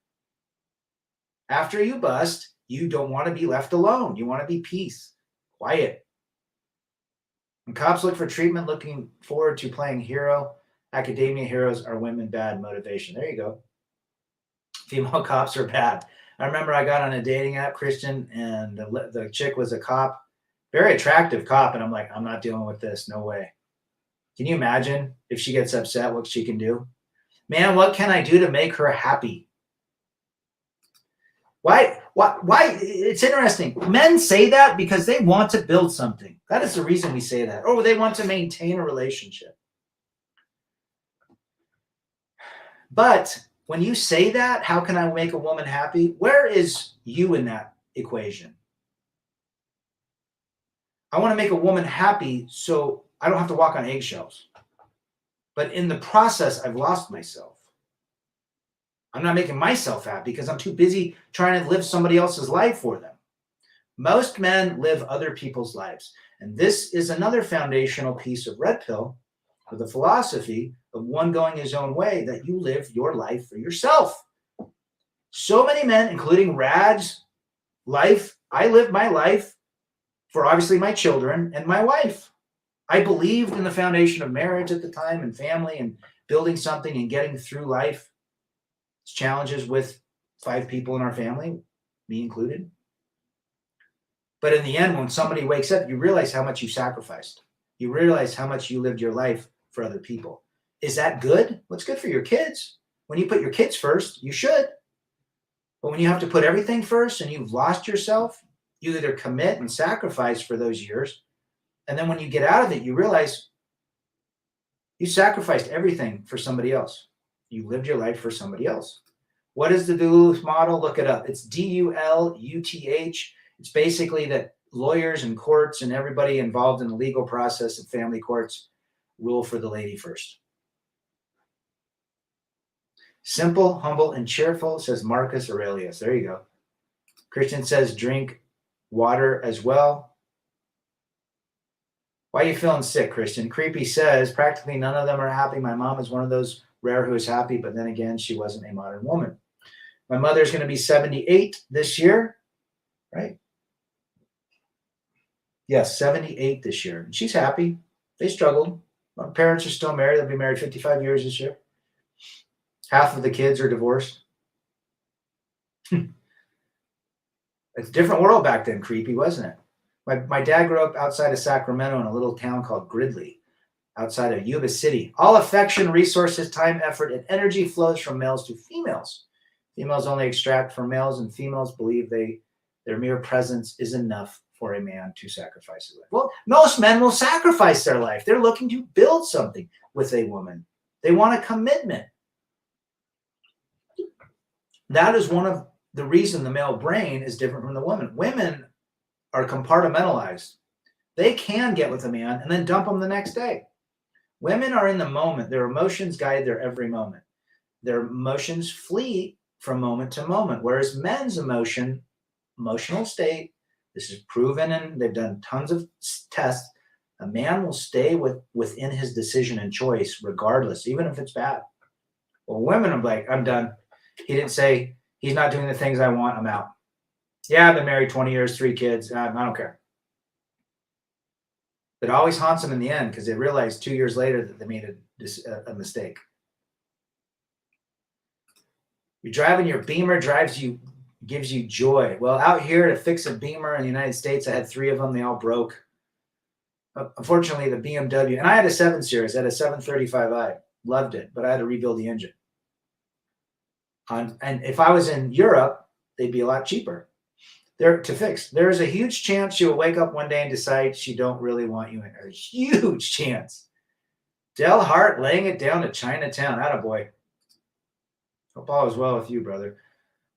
After you bust, you don't want to be left alone. You want to be peace, quiet. When cops look for treatment, looking forward to playing hero, academia heroes are women bad motivation. There you go. Female cops are bad. I remember I got on a dating app, Christian, and the chick was a cop, very attractive cop. And I'm like, I'm not dealing with this. No way. Can you imagine if she gets upset, what she can do? Man, what can I do to make her happy? Why? It's interesting. Men say that because they want to build something. That is the reason we say that. Or they want to maintain a relationship. But when you say that, how can I make a woman happy? Where is you in that equation? I want to make a woman happy so I don't have to walk on eggshells. But in the process, I've lost myself. I'm not making myself happy because I'm too busy trying to live somebody else's life for them. Most men live other people's lives. And this is another foundational piece of red pill, or the philosophy of one going his own way, that you live your life for yourself. So many men, including Rad's life, I live my life for obviously my children and my wife. I believed in the foundation of marriage at the time and family and building something and getting through life. Challenges with 5 people in our family, me included. But in the end, when somebody wakes up, you realize how much you sacrificed. You realize how much you lived your life for other people. Is that good? What's good for your kids? When you put your kids first, you should. But when you have to put everything first and you've lost yourself, you either commit and sacrifice for those years. And then when you get out of it, you realize you sacrificed everything for somebody else. You lived your life for somebody else. What is the Duluth model? Look it up. It's DULUTH. It's basically that lawyers and courts and everybody involved in the legal process and family courts rule for the lady first. Simple, humble, and cheerful, says Marcus Aurelius. There you go. Christian says drink water as well. Why are you feeling sick, Christian? Creepy says practically none of them are happy. My mom is one of those rare who is happy, but then again, she wasn't a modern woman. My mother's going to be 78 this year, right? Yes, 78 this year. And she's happy. They struggled. My parents are still married. They'll be married 55 years this year. Half of the kids are divorced. It's a different world back then, creepy, wasn't it? My dad grew up outside of Sacramento in a little town called Gridley, outside of Yuba City. All affection, resources, time, effort, and energy flows from males to females. Females only extract from males, and females believe their mere presence is enough for a man to sacrifice his life. Well, most men will sacrifice their life. They're looking to build something with a woman. They want a commitment. That is one of the reason the male brain is different from the woman. Women are compartmentalized. They can get with a man and then dump him the next day. Women are in the moment. Their emotions guide their every moment. Their emotions flee from moment to moment, whereas men's emotional state, this is proven and they've done tons of tests, a man will stay within his decision and choice regardless, even if it's bad. Well, women are like, I'm done. He didn't say, he's not doing the things I want, I'm out. Yeah, I've been married 20 years, 3 kids, I don't care. But it always haunts them in the end because they realize 2 years later that they made a mistake. You're driving your Beamer, gives you joy. Well, out here to fix a Beamer in the United States, I had 3 of them. They all broke. Unfortunately, the BMW, and I had a 7 Series. I had a 735i. Loved it, but I had to rebuild the engine. And if I was in Europe, they'd be a lot cheaper. They're to fix. There's a huge chance she will wake up one day and decide she don't really want you in her. Huge chance. Del Hart laying it down to Chinatown. Attaboy. Hope all is well with you, brother.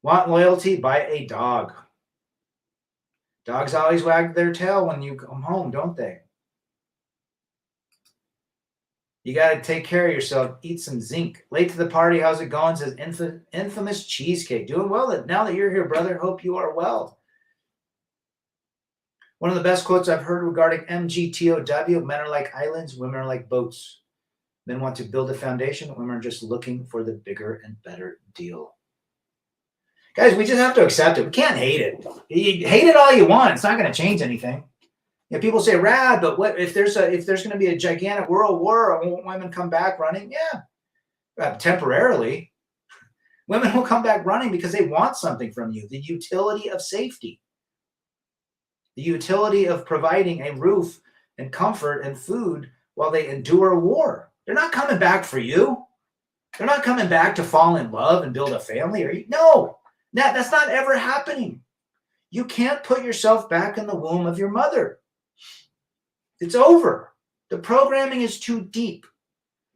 Want loyalty? Buy a dog. Dogs always wag their tail when you come home, don't they? You got to take care of yourself. Eat some zinc. Late to the party. How's it going? Says infamous cheesecake. Doing well now that you're here, brother. Hope you are well. One of the best quotes I've heard regarding MGTOW, men are like islands, women are like boats. Men want to build a foundation. Women are just looking for the bigger and better deal. Guys, we just have to accept it. We can't hate it. You hate it all you want. It's not going to change anything. You know, people say, Rad, but what if there's going to be a gigantic world war? Won't women come back running? Yeah, temporarily. Women will come back running because they want something from you. The utility of safety. The utility of providing a roof and comfort and food while they endure a war. They're not coming back for you. They're not coming back to fall in love and build a family. No, that's not ever happening. You can't put yourself back in the womb of your mother. It's over. The programming is too deep.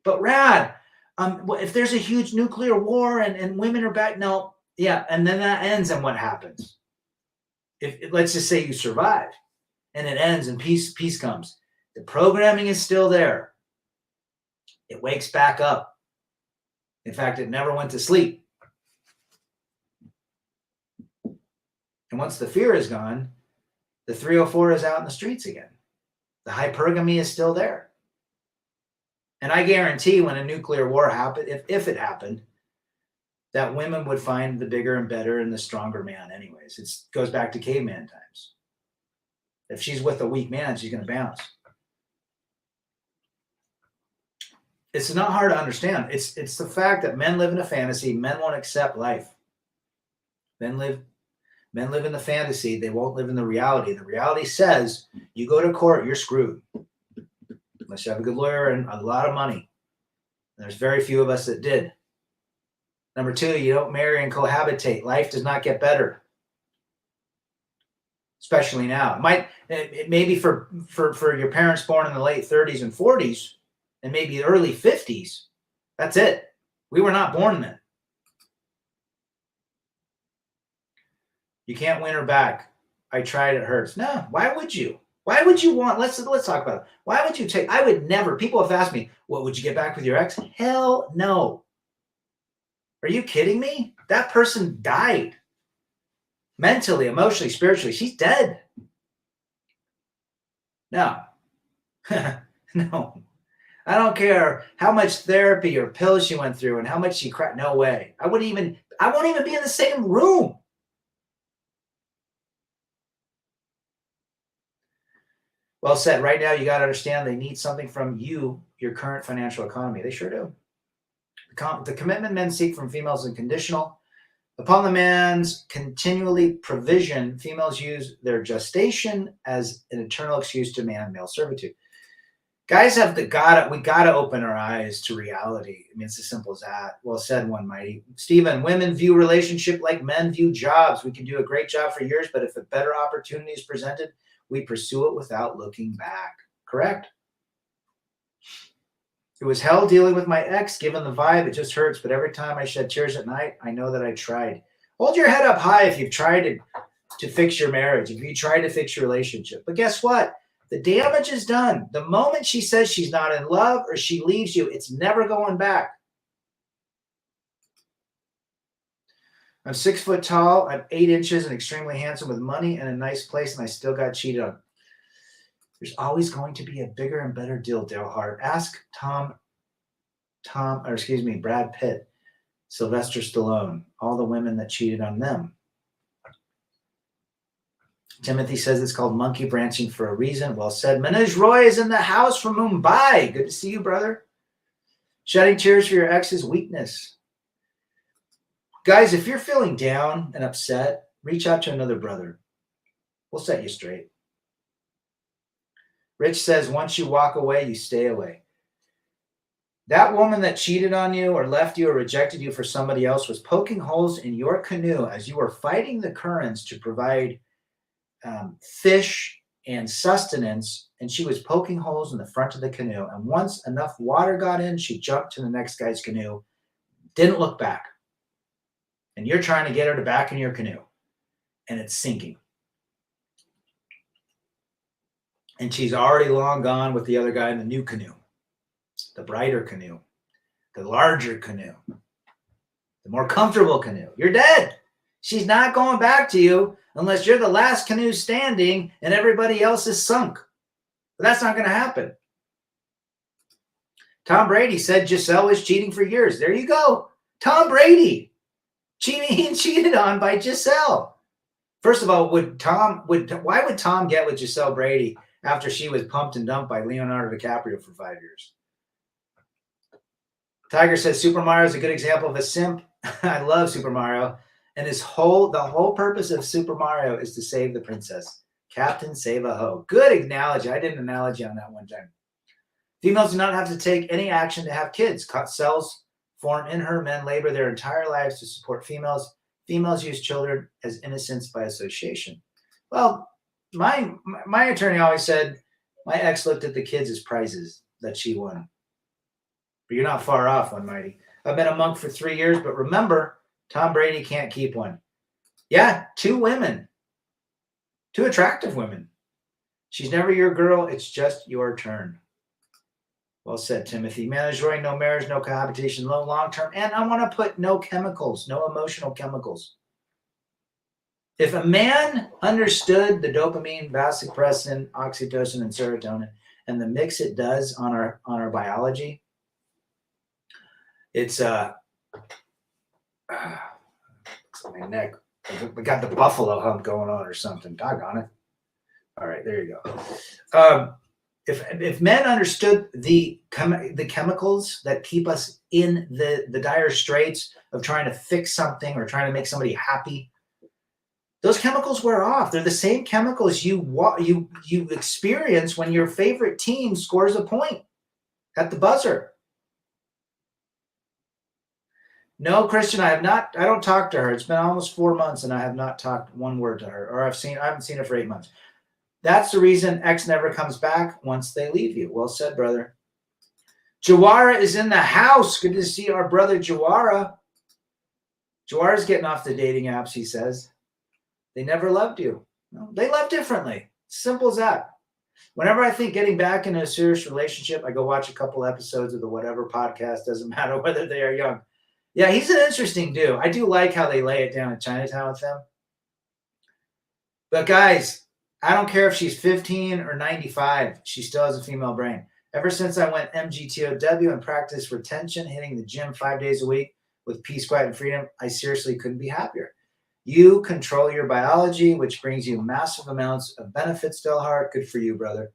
But Rad, if there's a huge nuclear war and women are back, no, yeah, and then that ends, and what happens? If let's just say you survive and it ends and peace comes. The programming is still there. It wakes back up. In fact, it never went to sleep. And once the fear is gone, the 304 is out in the streets again. The hypergamy is still there. And I guarantee when a nuclear war happened, if it happened, that women would find the bigger and better and the stronger man anyways. It goes back to caveman times. If she's with a weak man, she's going to bounce. It's not hard to understand. It's the fact that men live in a fantasy. Men won't accept life. Men live in the fantasy. They won't live in the reality. The reality says you go to court, you're screwed. Unless you have a good lawyer and a lot of money. And there's very few of us that did. Number two, you don't marry and cohabitate. Life does not get better. Especially now. It may be for your parents born in the late 30s and 40s and maybe early 50s. That's it. We were not born then. You can't win her back. I tried, it hurts. No, why would you? Why would you want, let's talk about it. Why would you take, I would never, people have asked me, what, would you get back with your ex? Hell no. Are you kidding me? That person died. Mentally, emotionally, spiritually, she's dead. No. No. I don't care how much therapy or pills she went through and how much she cried. No way. I won't even be in the same room. Well said. Right now, you got to understand they need something from you, your current financial economy. They sure do. The commitment men seek from females is conditional. Upon the man's continually provision, females use their gestation as an eternal excuse to male servitude. Guys we got to open our eyes to reality. I mean, it's as simple as that. Well said, one mighty. Stephen, women view relationship like men view jobs. We can do a great job for years, but if a better opportunity is presented, we pursue it without looking back. Correct? It was hell dealing with my ex, given the vibe. It just hurts, but every time I shed tears at night, I know that I tried. Hold your head up high if you've tried to fix your marriage, if you tried to fix your relationship. But guess what? The damage is done. The moment she says she's not in love or she leaves you, it's never going back. I'm 6 foot tall. I'm 8 inches and extremely handsome with money and a nice place, and I still got cheated on. There's always going to be a bigger and better deal, Dale Hart. Ask Brad Pitt, Sylvester Stallone, all the women that cheated on them. Timothy says it's called monkey branching for a reason. Well said. Manoj Roy is in the house from Mumbai. Good to see you, brother. Shedding tears for your ex's weakness. Guys, if you're feeling down and upset, reach out to another brother. We'll set you straight. Rich says, once you walk away, you stay away. That woman that cheated on you or left you or rejected you for somebody else was poking holes in your canoe as you were fighting the currents to provide fish and sustenance, and she was poking holes in the front of the canoe. And once enough water got in, she jumped to the next guy's canoe, didn't look back. And you're trying to get her to back in your canoe, and it's sinking. And she's already long gone with the other guy in the new canoe, the brighter canoe, the larger canoe, the more comfortable canoe. You're dead. She's not going back to you unless you're the last canoe standing and everybody else is sunk. But that's not going to happen. Tom Brady said Giselle was cheating for years. There you go. Tom Brady cheated on by Giselle. First of all, why would Tom get with Giselle Brady after she was pumped and dumped by Leonardo DiCaprio for 5 years? Tiger says Super Mario is a good example of a simp. I love Super Mario. And the whole purpose of Super Mario is to save the princess. Captain Save a Ho. Good analogy. I did an analogy on that one time. Females do not have to take any action to have kids. Cells form in her. Men labor their entire lives to support females. Females use children as innocents by association. Well, my attorney always said my ex looked at the kids as prizes that she won. But you're not far off, one mighty. I've been a monk for 3 years, but remember, Tom Brady can't keep one. Yeah, 2 women. 2 attractive women. She's never your girl. It's just your turn. Well said, Timothy. Mandatory, no marriage, no cohabitation, no long term. And I want to put no chemicals, no emotional chemicals. If a man understood the dopamine, vasopressin, oxytocin, and serotonin, and the mix it does on our biology, it's looks like my neck. We got the buffalo hump going on or something. Doggone it. All right, there you go. If men understood the chemicals that keep us in the dire straits of trying to fix something or trying to make somebody happy, those chemicals wear off. They're the same chemicals you experience when your favorite team scores a point at the buzzer. No, Christian, I don't talk to her. It's been almost 4 months and I have not talked one word to her, or I haven't seen her for 8 months. That's the reason X never comes back once they leave you. Well said, brother. Jawara is in the house. Good to see our brother Jawara. Jawara's getting off the dating apps, he says. They never loved you. No, they love differently. Simple as that. Whenever I think getting back into a serious relationship, I go watch a couple episodes of the whatever podcast. Doesn't matter whether they are young. Yeah, he's an interesting dude. I do like how they lay it down in Chinatown with him. But guys, I don't care if she's 15 or 95. She still has a female brain. Ever since I went MGTOW and practiced retention, hitting the gym 5 days a week with peace, quiet, and freedom, I seriously couldn't be happier. You control your biology, which brings you massive amounts of benefits, Delhart. Good for you, brother.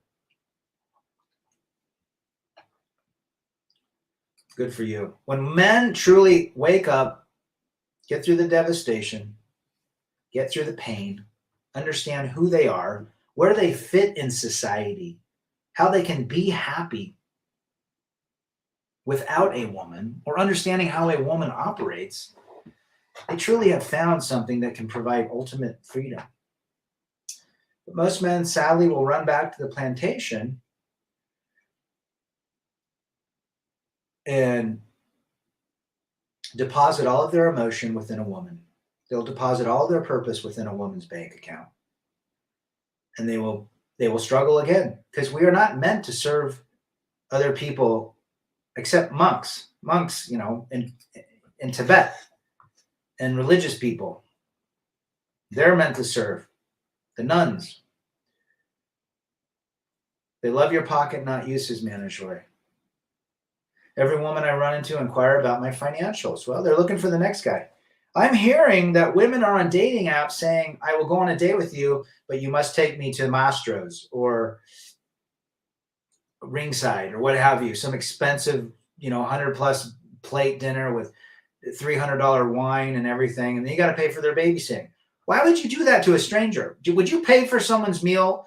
Good for you. When men truly wake up, get through the devastation, get through the pain, understand who they are, where they fit in society, how they can be happy without a woman, or understanding how a woman operates, they truly have found something that can provide ultimate freedom. But most men, sadly, will run back to the plantation and deposit all of their emotion within a woman. They'll deposit all of their purpose within a woman's bank account. And they will struggle again, because we are not meant to serve other people except monks, in Tibet, and religious people. They're meant to serve. The nuns. They love your pocket, not uses, Manajori. Every woman I run into inquire about my financials. Well, they're looking for the next guy. I'm hearing that women are on dating apps saying, I will go on a date with you, but you must take me to Mastro's or Ringside or what have you, some expensive, 100 plus plate dinner with $300 wine and everything. And then you got to pay for their babysitting. Why would you do that to a stranger? Would you pay for someone's meal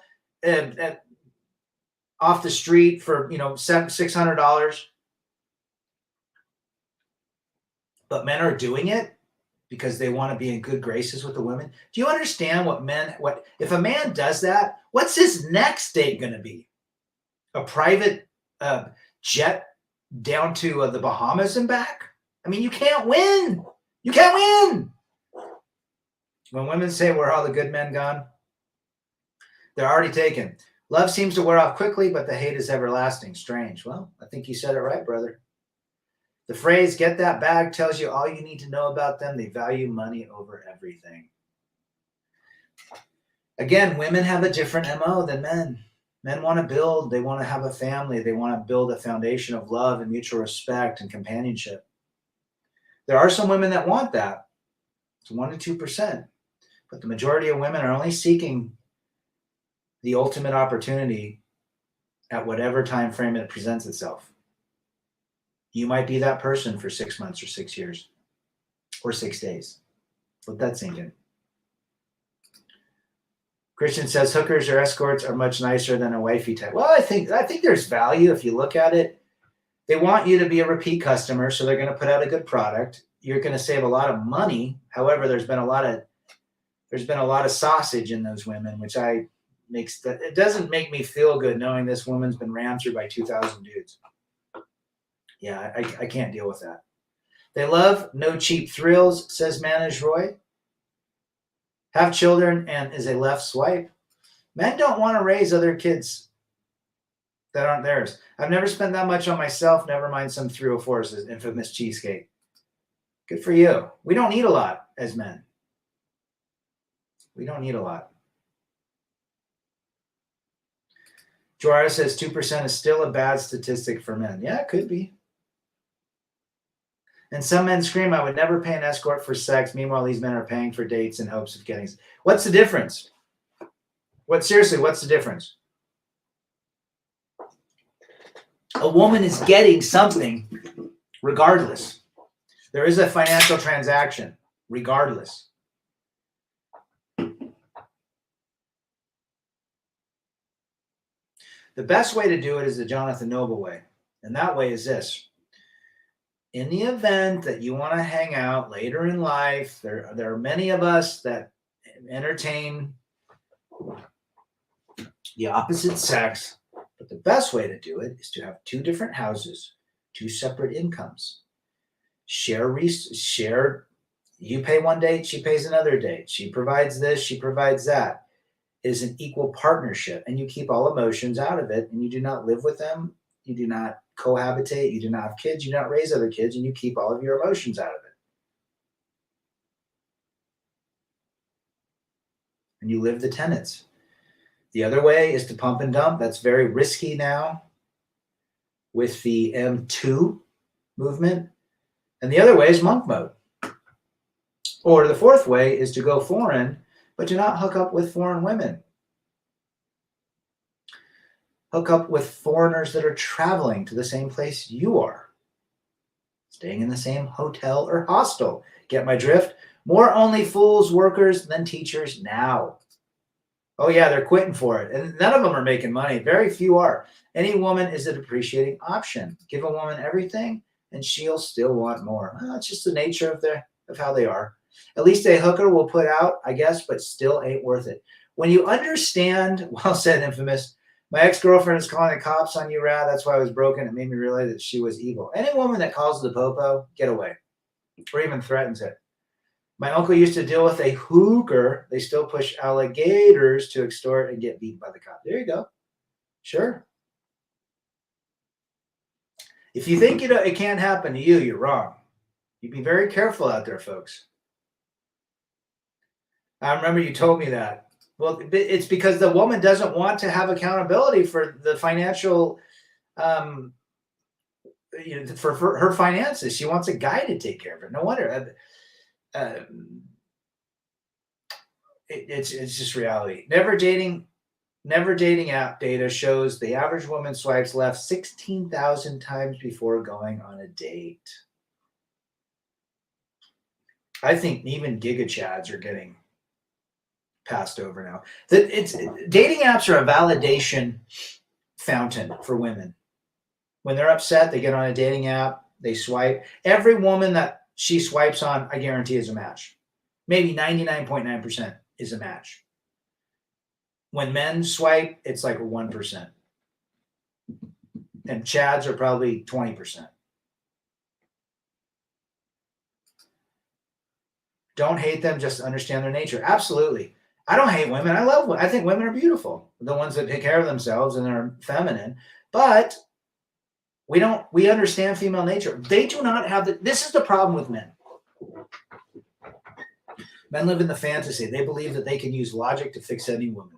off the street for, $600? But men are doing it because they want to be in good graces with the women. Do you understand what if a man does that, what's his next date going to be? A private jet down to the Bahamas and back? I mean, you can't win. You can't win. When women say, where are all the good men gone? They're already taken. Love seems to wear off quickly, but the hate is everlasting. Strange. Well, I think you said it right, brother. The phrase, get that bag, tells you all you need to know about them. They value money over everything. Again, women have a different MO than men. Men want to build. They want to have a family. They want to build a foundation of love and mutual respect and companionship. There are some women that want that. It's 1% to 2%. But the majority of women are only seeking the ultimate opportunity at whatever time frame it presents itself. You might be that person for 6 months or 6 years or 6 days. Let that sink in. Christian says hookers or escorts are much nicer than a wifey type. Well, I think there's value if you look at it. They want you to be a repeat customer, so they're going to put out a good product. You're going to save a lot of money. However, there's been a lot of sausage in those women, which it doesn't make me feel good knowing this woman's been ran through by 2,000 dudes. Yeah, I can't deal with that. They love no cheap thrills, says Manoj Roy. Have children and is a left swipe. Men don't want to raise other kids that aren't theirs. I've never spent that much on myself, never mind some 304s, infamous cheesecake. Good for you. We don't need a lot as men. We don't need a lot. Joara says 2% is still a bad statistic for men. Yeah, it could be. And some men scream, I would never pay an escort for sex. Meanwhile, these men are paying for dates in hopes of getting. What's the difference? Seriously, what's the difference? A woman is getting something regardless. There is a financial transaction regardless. The best way to do it is the Jonathan Noble way. And that way is this. In the event that you want to hang out later in life, there are many of us that entertain the opposite sex, but the best way to do it is to have two different houses, two separate incomes. Share, you pay one date, she pays another date. She provides this, she provides that. It is an equal partnership, and you keep all emotions out of it, and you do not live with them. You do not cohabitate. You do not have kids. You do not raise other kids, and you keep all of your emotions out of it. And you live the tenets. The other way is to pump and dump. That's very risky now with the M2 movement. And the other way is monk mode. Or the fourth way is to go foreign, but do not hook up with foreign women. Hook up with foreigners that are traveling to the same place you are. Staying in the same hotel or hostel. Get my drift? More only fools workers than teachers now. Oh yeah, they're quitting for it. And none of them are making money. Very few are. Any woman is a depreciating option. Give a woman everything and she'll still want more. Well, it's just the nature of how they are. At least a hooker will put out, I guess, but still ain't worth it. When you understand, well said, Infamous, my ex-girlfriend is calling the cops on you, Rad. That's why I was broken. It made me realize that she was evil. Any woman that calls the popo, get away. Or even threatens it. My uncle used to deal with a hooker. They still push alligators to extort and get beat by the cop. There you go. Sure. If you think it can't happen to you, you're wrong. You be very careful out there, folks. I remember you told me that. Well, it's because the woman doesn't want to have accountability for the financial, for her finances. She wants a guy to take care of her. No wonder. It's just reality. Never dating app data shows the average woman swipes left 16,000 times before going on a date. I think even Giga Chads are getting passed over now. Dating apps are a validation fountain for women. When they're upset, they get on a dating app, they swipe. Every woman that she swipes on, I guarantee, is a match. Maybe 99.9% is a match. When men swipe, it's like 1%. And Chads are probably 20%. Don't hate them, just understand their nature. Absolutely. I don't hate women. I love women. I think women are beautiful. The ones that take care of themselves and are feminine. But we understand female nature. They do not have this is the problem with men. Men live in the fantasy. They believe that they can use logic to fix any woman.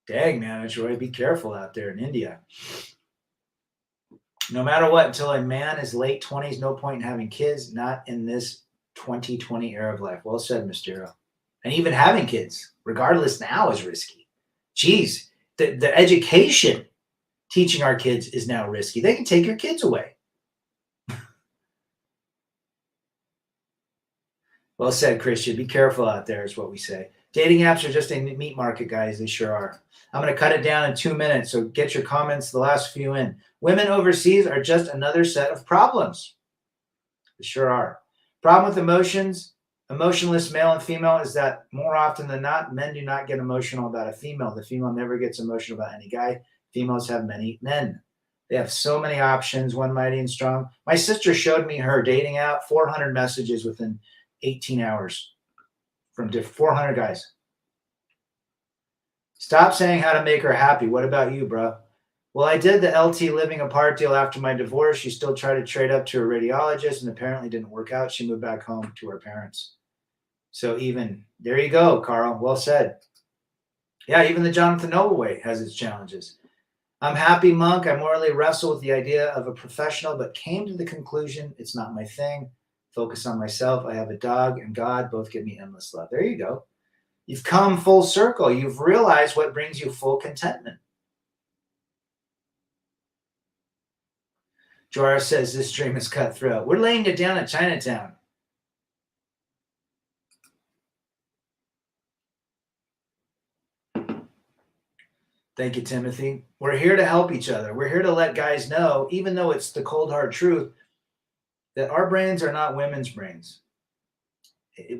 Dang, man, Troy, be careful out there in India. No matter what, until a man is late 20s, no point in having kids, not in this 2020 era of life. Well said, Mysterio. And even having kids, regardless now, is risky. Geez, the education teaching our kids is now risky. They can take your kids away. Well said, Christian. Be careful out there is what we say. Dating apps are just a meat market, guys. They sure are. I'm going to cut it down in 2 minutes, so get your comments, the last few in. Women overseas are just another set of problems. They sure are. Problem with emotions, emotionless male and female, is that more often than not, men do not get emotional about a female. The female never gets emotional about any guy. Females have many men. They have so many options, one mighty and strong. My sister showed me her dating app, 400 messages within 18 hours from 400 guys. Stop saying how to make her happy. What about you, bro? Well, I did the LT living apart deal after my divorce. She still tried to trade up to a radiologist and apparently didn't work out. She moved back home to her parents. So even, there you go, Carl. Well said. Yeah, even the Jonathan Noble way has its challenges. I'm happy, Monk. I morally wrestle with the idea of a professional, but came to the conclusion it's not my thing. Focus on myself. I have a dog and God both give me endless love. There you go. You've come full circle. You've realized what brings you full contentment. Jora says this stream is cutthroat. We're laying it down at Chinatown. Thank you, Timothy. We're here to help each other. We're here to let guys know, even though it's the cold, hard truth, that our brains are not women's brains.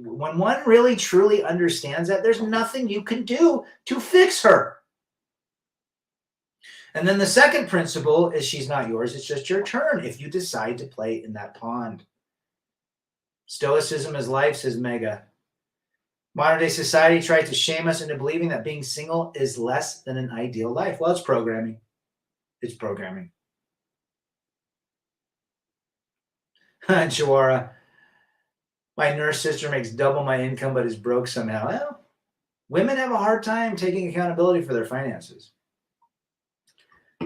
When one really, truly understands that, there's nothing you can do to fix her. And then the second principle is she's not yours. It's just your turn if you decide to play in that pond. Stoicism is life, says Mega. Modern day society tries to shame us into believing that being single is less than an ideal life. Well, it's programming. It's programming. Chihuahua. My nurse sister makes double my income but is broke somehow. Well, women have a hard time taking accountability for their finances.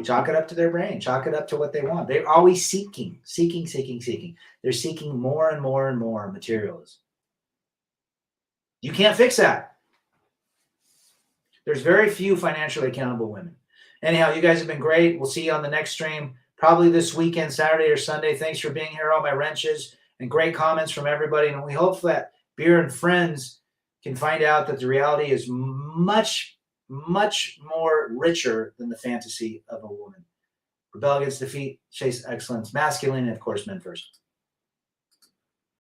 Chalk it up to their brain. Chalk it up to what they want. They're always seeking. They're seeking more and more and more materials. You can't fix that. There's very few financially accountable women. Anyhow, you guys have been great. We'll see you on the next stream, probably this weekend, Saturday or Sunday. Thanks for being here, all my wrenches, and great comments from everybody. And we hope that Beer and Friends can find out that the reality is much, much more richer than the fantasy of a woman. Rebel against defeat, chase excellence, masculine, and of course, men first.